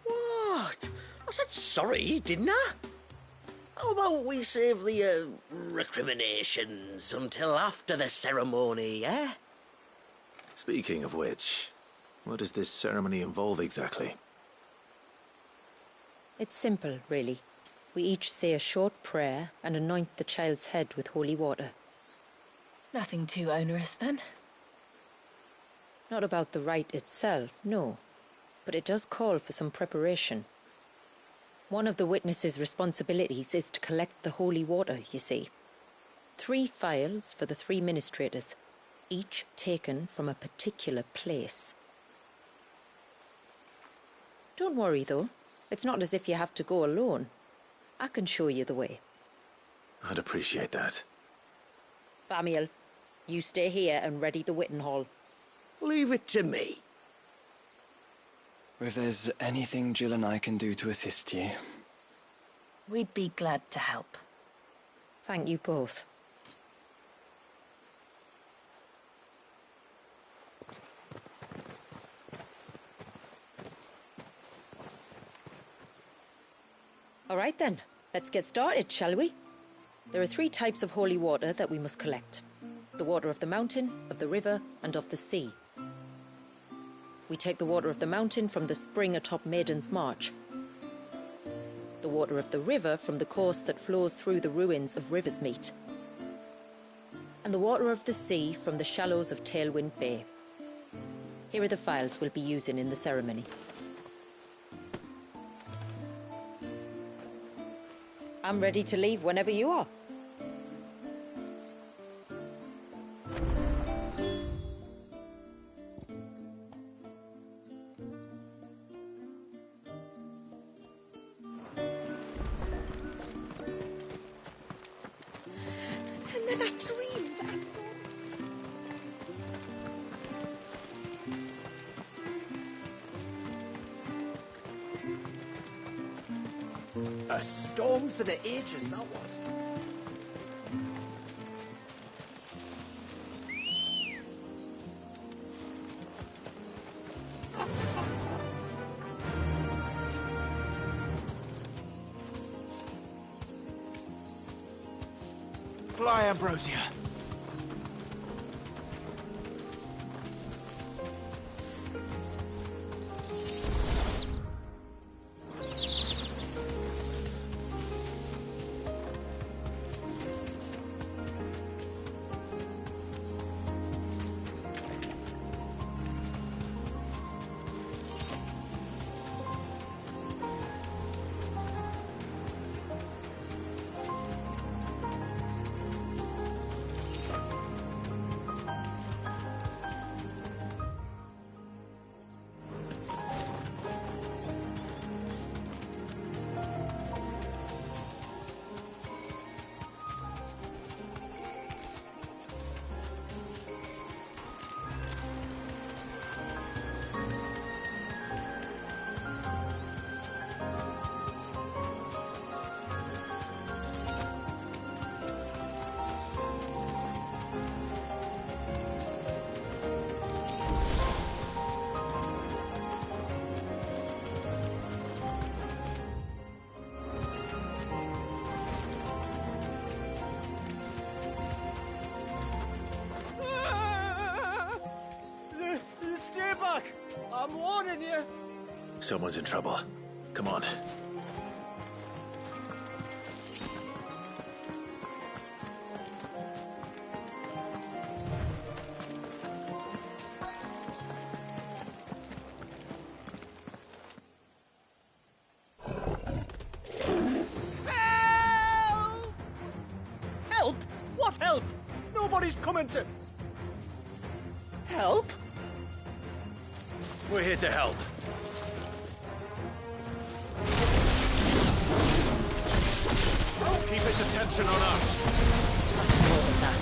[SPEAKER 13] What? I said sorry, didn't I? How about we save the, recriminations until after the ceremony, eh?
[SPEAKER 3] Speaking of which, what does this ceremony involve exactly?
[SPEAKER 7] It's simple, really. We each say a short prayer and anoint the child's head with holy water.
[SPEAKER 14] Nothing too onerous, then?
[SPEAKER 7] Not about the rite itself, no. But it does call for some preparation. One of the witness's responsibilities is to collect the holy water, you see. 3 phials for the 3 ministrators, each taken from a particular place. Don't worry, though. It's not as if you have to go alone. I can show you the way.
[SPEAKER 3] I'd appreciate that.
[SPEAKER 7] Famiel, you stay here and ready the Witten Hall.
[SPEAKER 13] Leave it to me.
[SPEAKER 5] If there's anything Jill and I can do to assist you...
[SPEAKER 14] We'd be glad to help.
[SPEAKER 7] Thank you both. All right then, let's get started, shall we? There are 3 types of holy water that we must collect. The water of the mountain, of the river, and of the sea. We take the water of the mountain from the spring atop Maiden's March. The water of the river from the course that flows through the ruins of Riversmeet. And the water of the sea from the shallows of Tailwind Bay. Here are the phials we'll be using in the ceremony. I'm ready to leave whenever you are.
[SPEAKER 2] And then I dreamed I saw...
[SPEAKER 1] A storm for the ages, that was.
[SPEAKER 15] Fly, Ambrosia.
[SPEAKER 3] someone's in trouble. Come on.
[SPEAKER 1] Help? What help? Nobody's coming to... Help?
[SPEAKER 3] We're here to help.
[SPEAKER 1] Keep its attention on us.
[SPEAKER 7] More than that.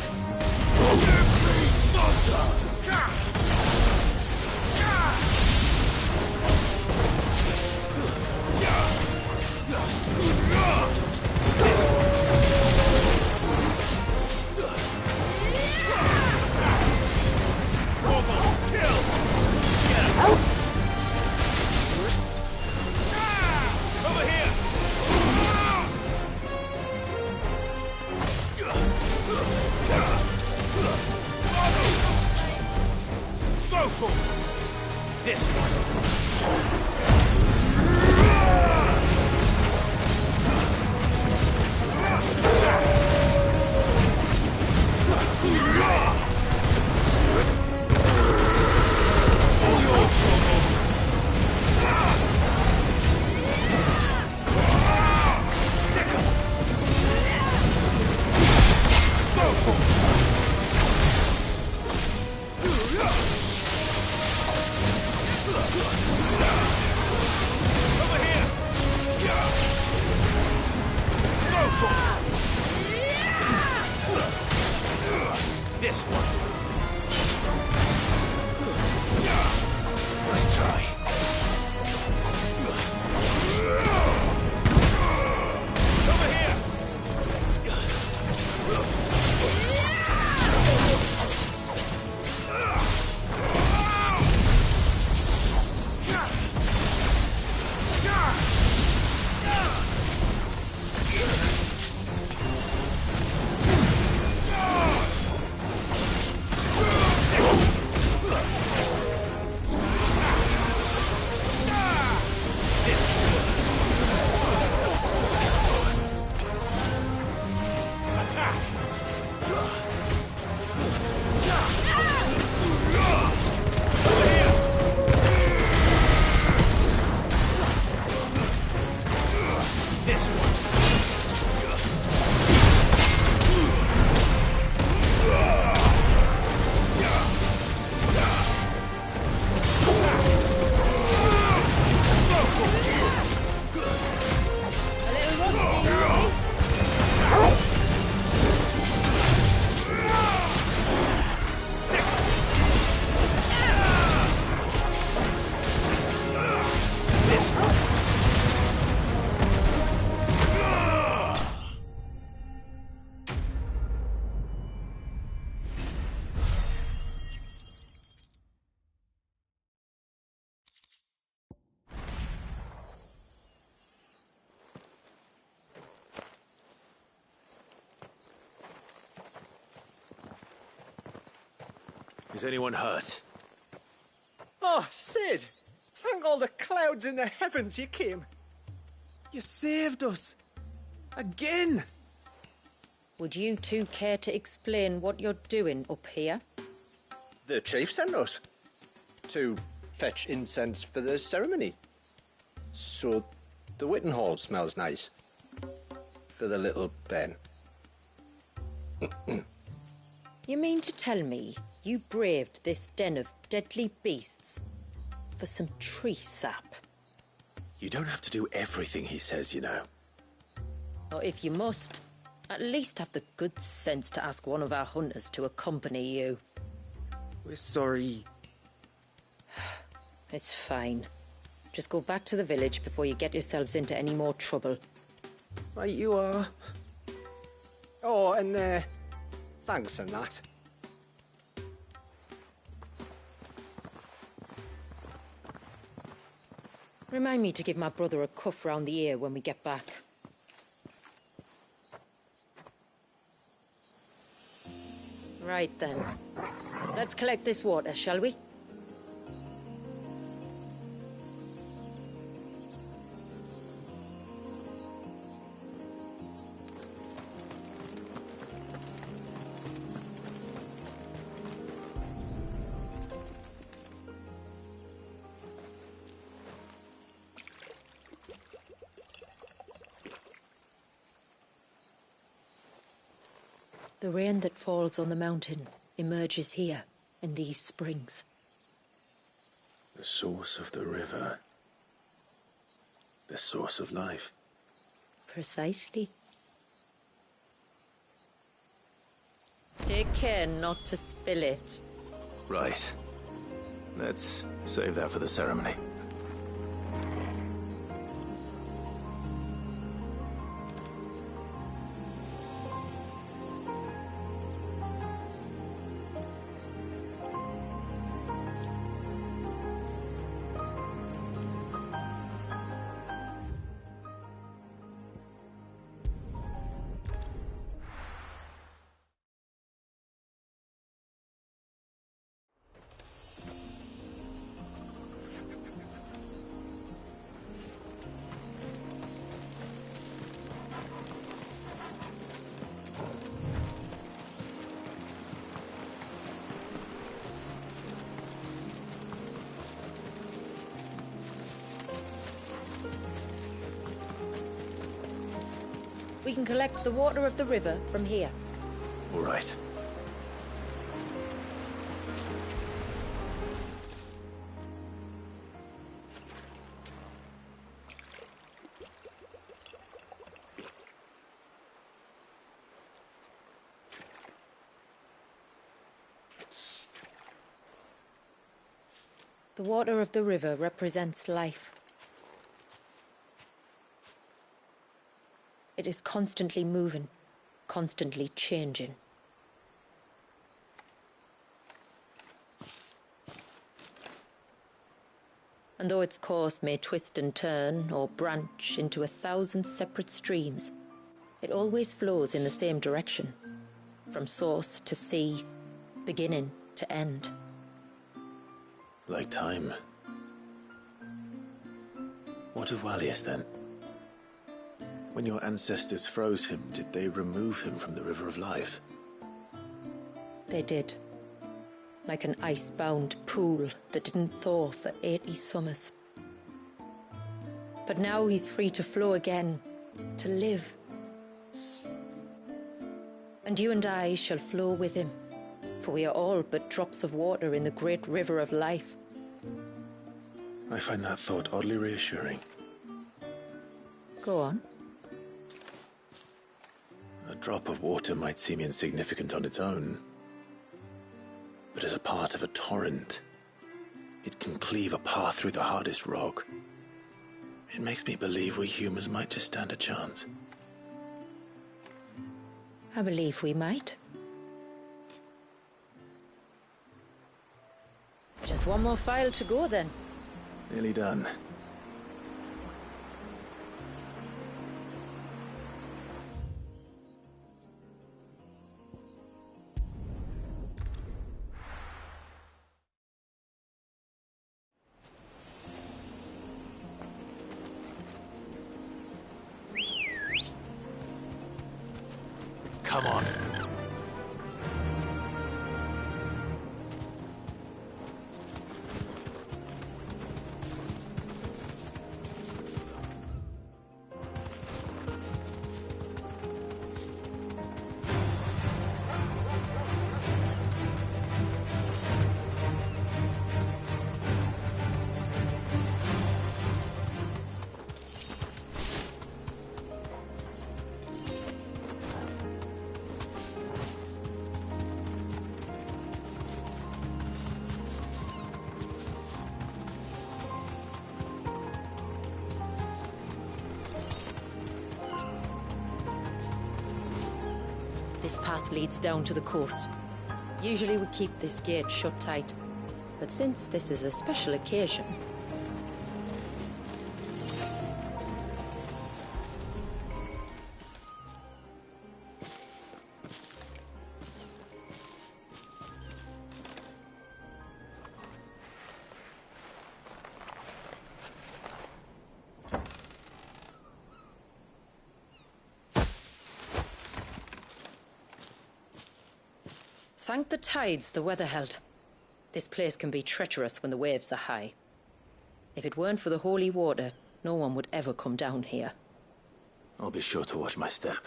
[SPEAKER 1] Over here! Go for it! This one! This one. Nice try. Over here.
[SPEAKER 3] Is anyone hurt?
[SPEAKER 1] Oh, Sid! Thank all the clouds in the heavens you came. You saved us. Again!
[SPEAKER 7] Would you two care to explain what you're doing up here?
[SPEAKER 15] The chief sent us to fetch incense for the ceremony. So the Witten Hall smells nice for the little Ben.
[SPEAKER 7] You mean to tell me you braved this den of deadly beasts for some tree sap?
[SPEAKER 3] You don't have to do everything he says, you know.
[SPEAKER 7] Or if you must, at least have the good sense to ask one of our hunters to accompany you.
[SPEAKER 1] We're sorry.
[SPEAKER 7] It's fine. Just go back to the village before you get yourselves into any more trouble.
[SPEAKER 1] Right, you are. Oh, and thanks and that.
[SPEAKER 7] Remind me to give my brother a cuff round the ear when we get back. Right then. Let's collect this water, shall we? The rain that falls on the mountain emerges here, in these springs.
[SPEAKER 3] The source of the river. The source of life.
[SPEAKER 7] Precisely. Take care not to spill it.
[SPEAKER 3] Right. Let's save that for the ceremony.
[SPEAKER 7] We can collect the water of the river from here.
[SPEAKER 3] All right.
[SPEAKER 7] The water of the river represents life. It is constantly moving, constantly changing. And though its course may twist and turn or branch into 1,000 separate streams, it always flows in the same direction, from source to sea, beginning to end.
[SPEAKER 3] Like time. What of Wallius, then? When your ancestors froze him, did they remove him from the River of Life?
[SPEAKER 7] They did. Like an ice-bound pool that didn't thaw for 80 summers. But now he's free to flow again, to live. And you and I shall flow with him, for we are all but drops of water in the great River of Life.
[SPEAKER 3] I find that thought oddly reassuring.
[SPEAKER 7] Go on.
[SPEAKER 3] A drop of water might seem insignificant on its own, but as a part of a torrent, it can cleave a path through the hardest rock. It makes me believe we humans might just stand a chance.
[SPEAKER 7] I believe we might. Just one more file to go then.
[SPEAKER 3] Nearly done.
[SPEAKER 12] Come on.
[SPEAKER 7] This path leads down to the coast. Usually we keep this gate shut tight, but since this is a special occasion... Thank the tides the weather held. This place can be treacherous when the waves are high. If it weren't for the holy water, no one would ever come down here.
[SPEAKER 3] I'll be sure to watch my step.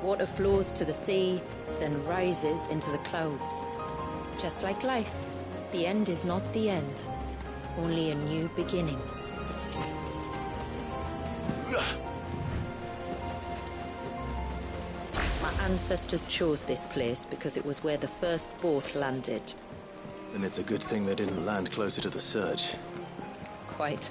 [SPEAKER 7] Water flows to the sea, then rises into the clouds. Just like life, the end is not the end, only a new beginning. My ancestors chose this place because it was where the first boat landed.
[SPEAKER 3] And it's a good thing they didn't land closer to the surge.
[SPEAKER 7] Quite.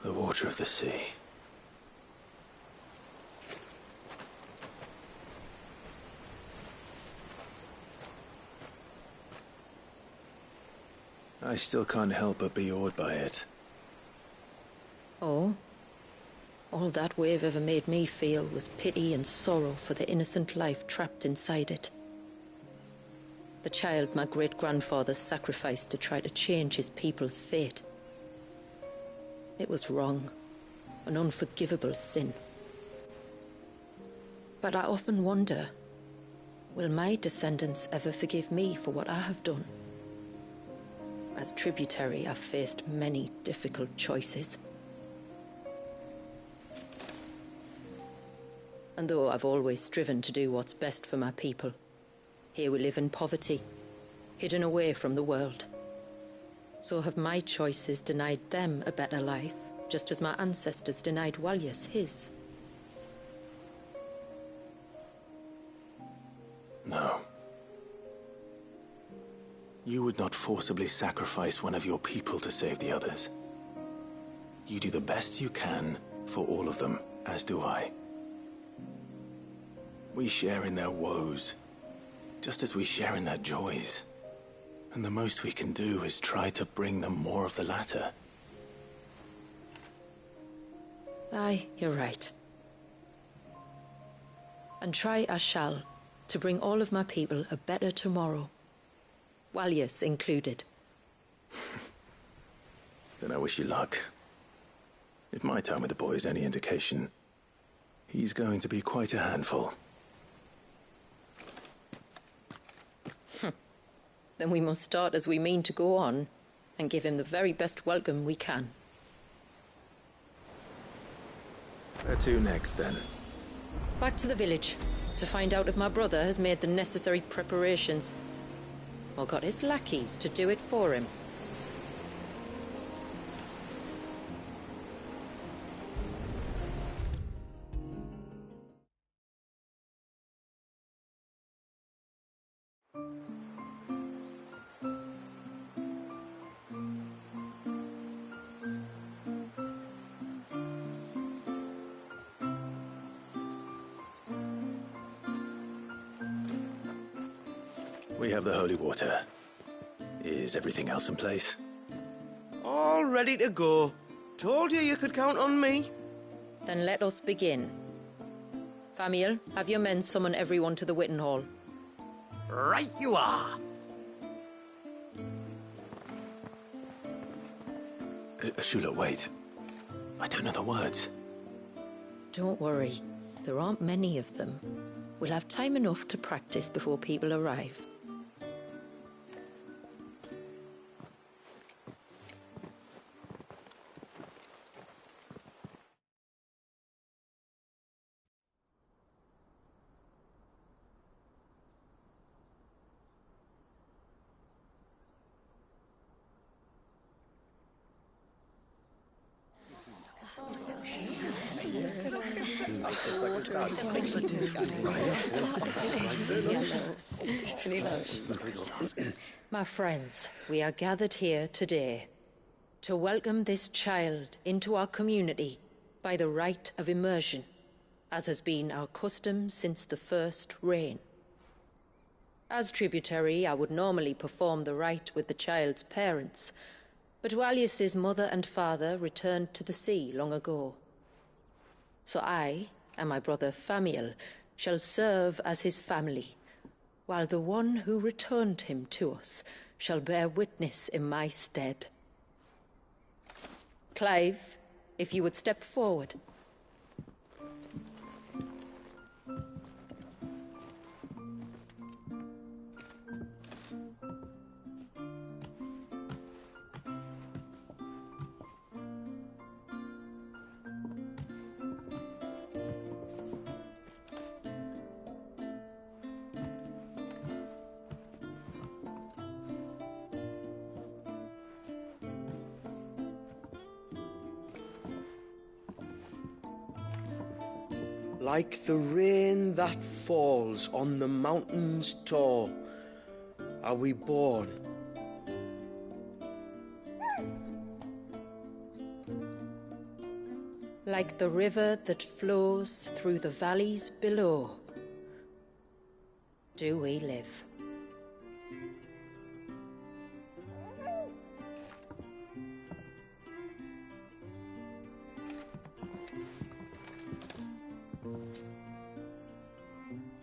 [SPEAKER 3] The water of the sea. I still can't help but be awed by it.
[SPEAKER 7] Oh? All that wave ever made me feel was pity and sorrow for the innocent life trapped inside it. The child my great-grandfather sacrificed to try to change his people's fate. It was wrong, an unforgivable sin. But I often wonder, will my descendants ever forgive me for what I have done? As tributary, I've faced many difficult choices. And though I've always striven to do what's best for my people, here we live in poverty, hidden away from the world. So have my choices denied them a better life, just as my ancestors denied Walyas his?
[SPEAKER 3] No. You would not forcibly sacrifice one of your people to save the others. You do the best you can for all of them, as do I. We share in their woes, just as we share in their joys. And the most we can do is try to bring them more of the latter.
[SPEAKER 7] Aye, you're right. And try I shall, to bring all of my people a better tomorrow. Walyas included.
[SPEAKER 3] Then I wish you luck. If my time with the boy is any indication, he's going to be quite a handful.
[SPEAKER 7] Then we must start as we mean to go on, and give him the very best welcome we can.
[SPEAKER 3] Where to next, then?
[SPEAKER 7] Back to the village, to find out if my brother has made the necessary preparations, or got his lackeys to do it for him.
[SPEAKER 3] We have the holy water. Is everything else in place?
[SPEAKER 13] All ready to go. Told you could count on me.
[SPEAKER 7] Then let us begin. Famiel, have your men summon everyone to the Witten Hall.
[SPEAKER 13] Right you are.
[SPEAKER 3] Ashula, wait. I don't know the words.
[SPEAKER 7] Don't worry. There aren't many of them. We'll have time enough to practice before people arrive. My friends, we are gathered here today to welcome this child into our community by the rite of immersion, as has been our custom since the first reign. As tributary, I would normally perform the rite with the child's parents, but Walyas's mother and father returned to the sea long ago. So I and my brother Famiel shall serve as his family, while the one who returned him to us shall bear witness in my stead. Clive, if you would step forward.
[SPEAKER 13] Like the rain that falls on the mountains tall, are we born.
[SPEAKER 7] Like the river that flows through the valleys below, do we live.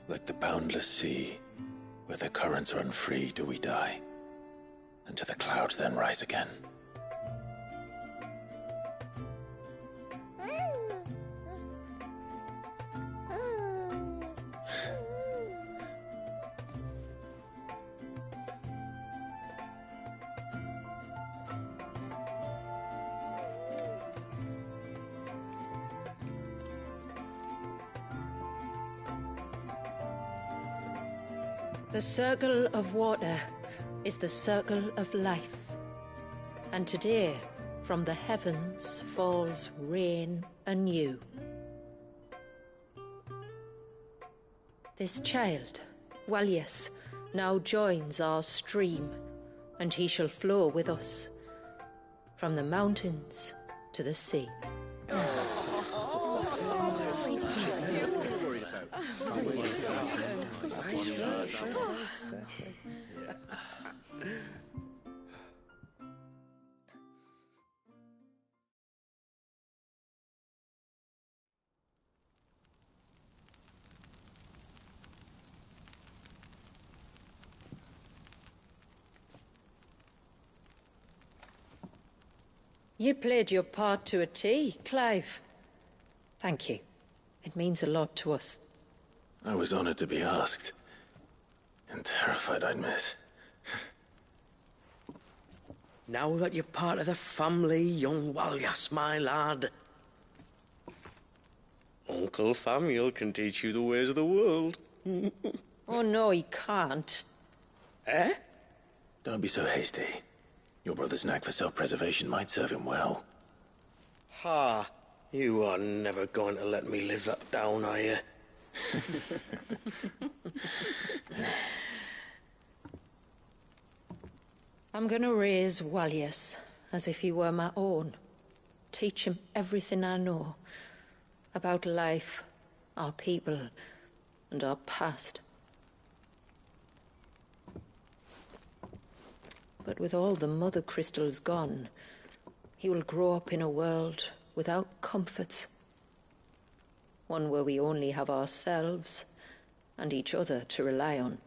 [SPEAKER 3] Like the boundless sea, where the currents run free, do we die, and to the clouds then rise again.
[SPEAKER 7] The circle of water is the circle of life, and today from the heavens falls rain anew. This child, Walias, now joins our stream, and he shall flow with us from the mountains to the sea. You played your part to a T, Clive. Thank you. It means a lot to us.
[SPEAKER 3] I was honored to be asked, and terrified I'd miss.
[SPEAKER 13] Now that you're part of the family, young Walyas, my lad, Uncle Samuel can teach you the ways of the world.
[SPEAKER 7] Oh no, he can't.
[SPEAKER 13] Eh?
[SPEAKER 3] Don't be so hasty. Your brother's knack for self-preservation might serve him well.
[SPEAKER 13] Ha! You are never going to let me live that down, are you?
[SPEAKER 7] I'm gonna raise Walias as if he were my own. Teach him everything I know about life, our people, and our past. But with all the mother crystals gone, he will grow up in a world without comforts. One where we only have ourselves and each other to rely on.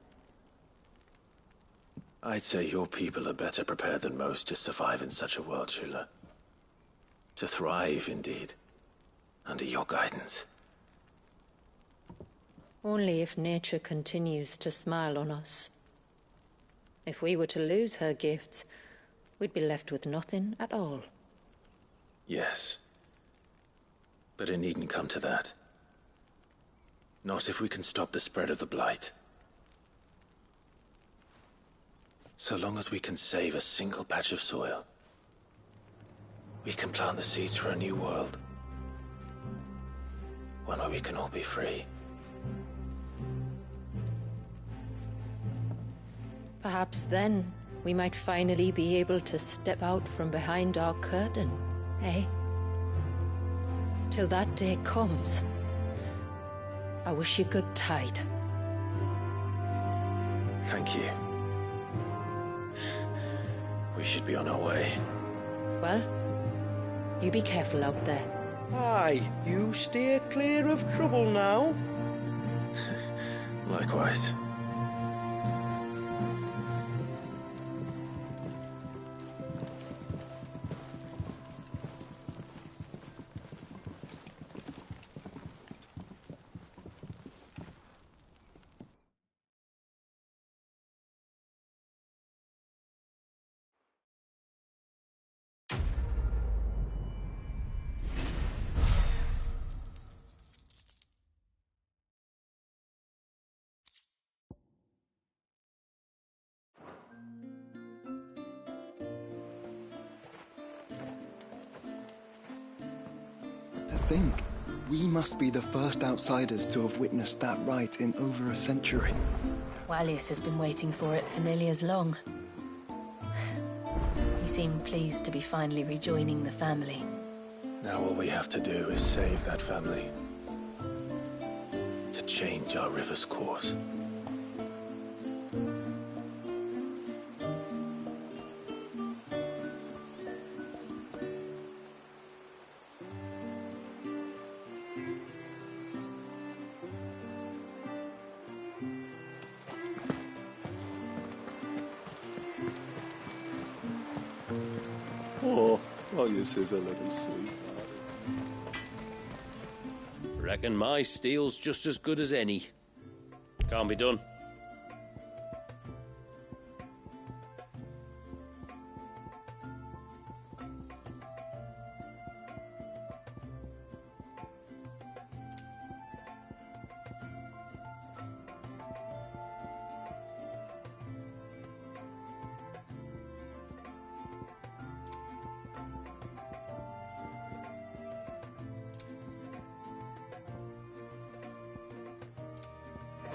[SPEAKER 3] I'd say your people are better prepared than most to survive in such a world, Shula. To thrive, indeed, under your guidance.
[SPEAKER 7] Only if nature continues to smile on us. If we were to lose her gifts, we'd be left with nothing at all.
[SPEAKER 3] Yes. But it needn't come to that. Not if we can stop the spread of the Blight. So long as we can save a single patch of soil, we can plant the seeds for a new world. One where we can all be free.
[SPEAKER 7] Perhaps then we might finally be able to step out from behind our curtain, eh? Till that day comes, I wish you good tide.
[SPEAKER 3] Thank you. We should be on our way.
[SPEAKER 7] Well, you be careful out there.
[SPEAKER 13] Aye, you steer clear of trouble now.
[SPEAKER 3] Likewise.
[SPEAKER 5] To think, we must be the first outsiders to have witnessed that rite in over a century.
[SPEAKER 14] Wallius has been waiting for it for nearly as long. He seemed pleased to be finally rejoining the family.
[SPEAKER 3] Now all we have to do is save that family. To change our river's course.
[SPEAKER 6] Oh, yes, is a little sweet.
[SPEAKER 16] Reckon my steel's just as good as any. Can't be done.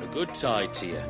[SPEAKER 16] A good tide to you.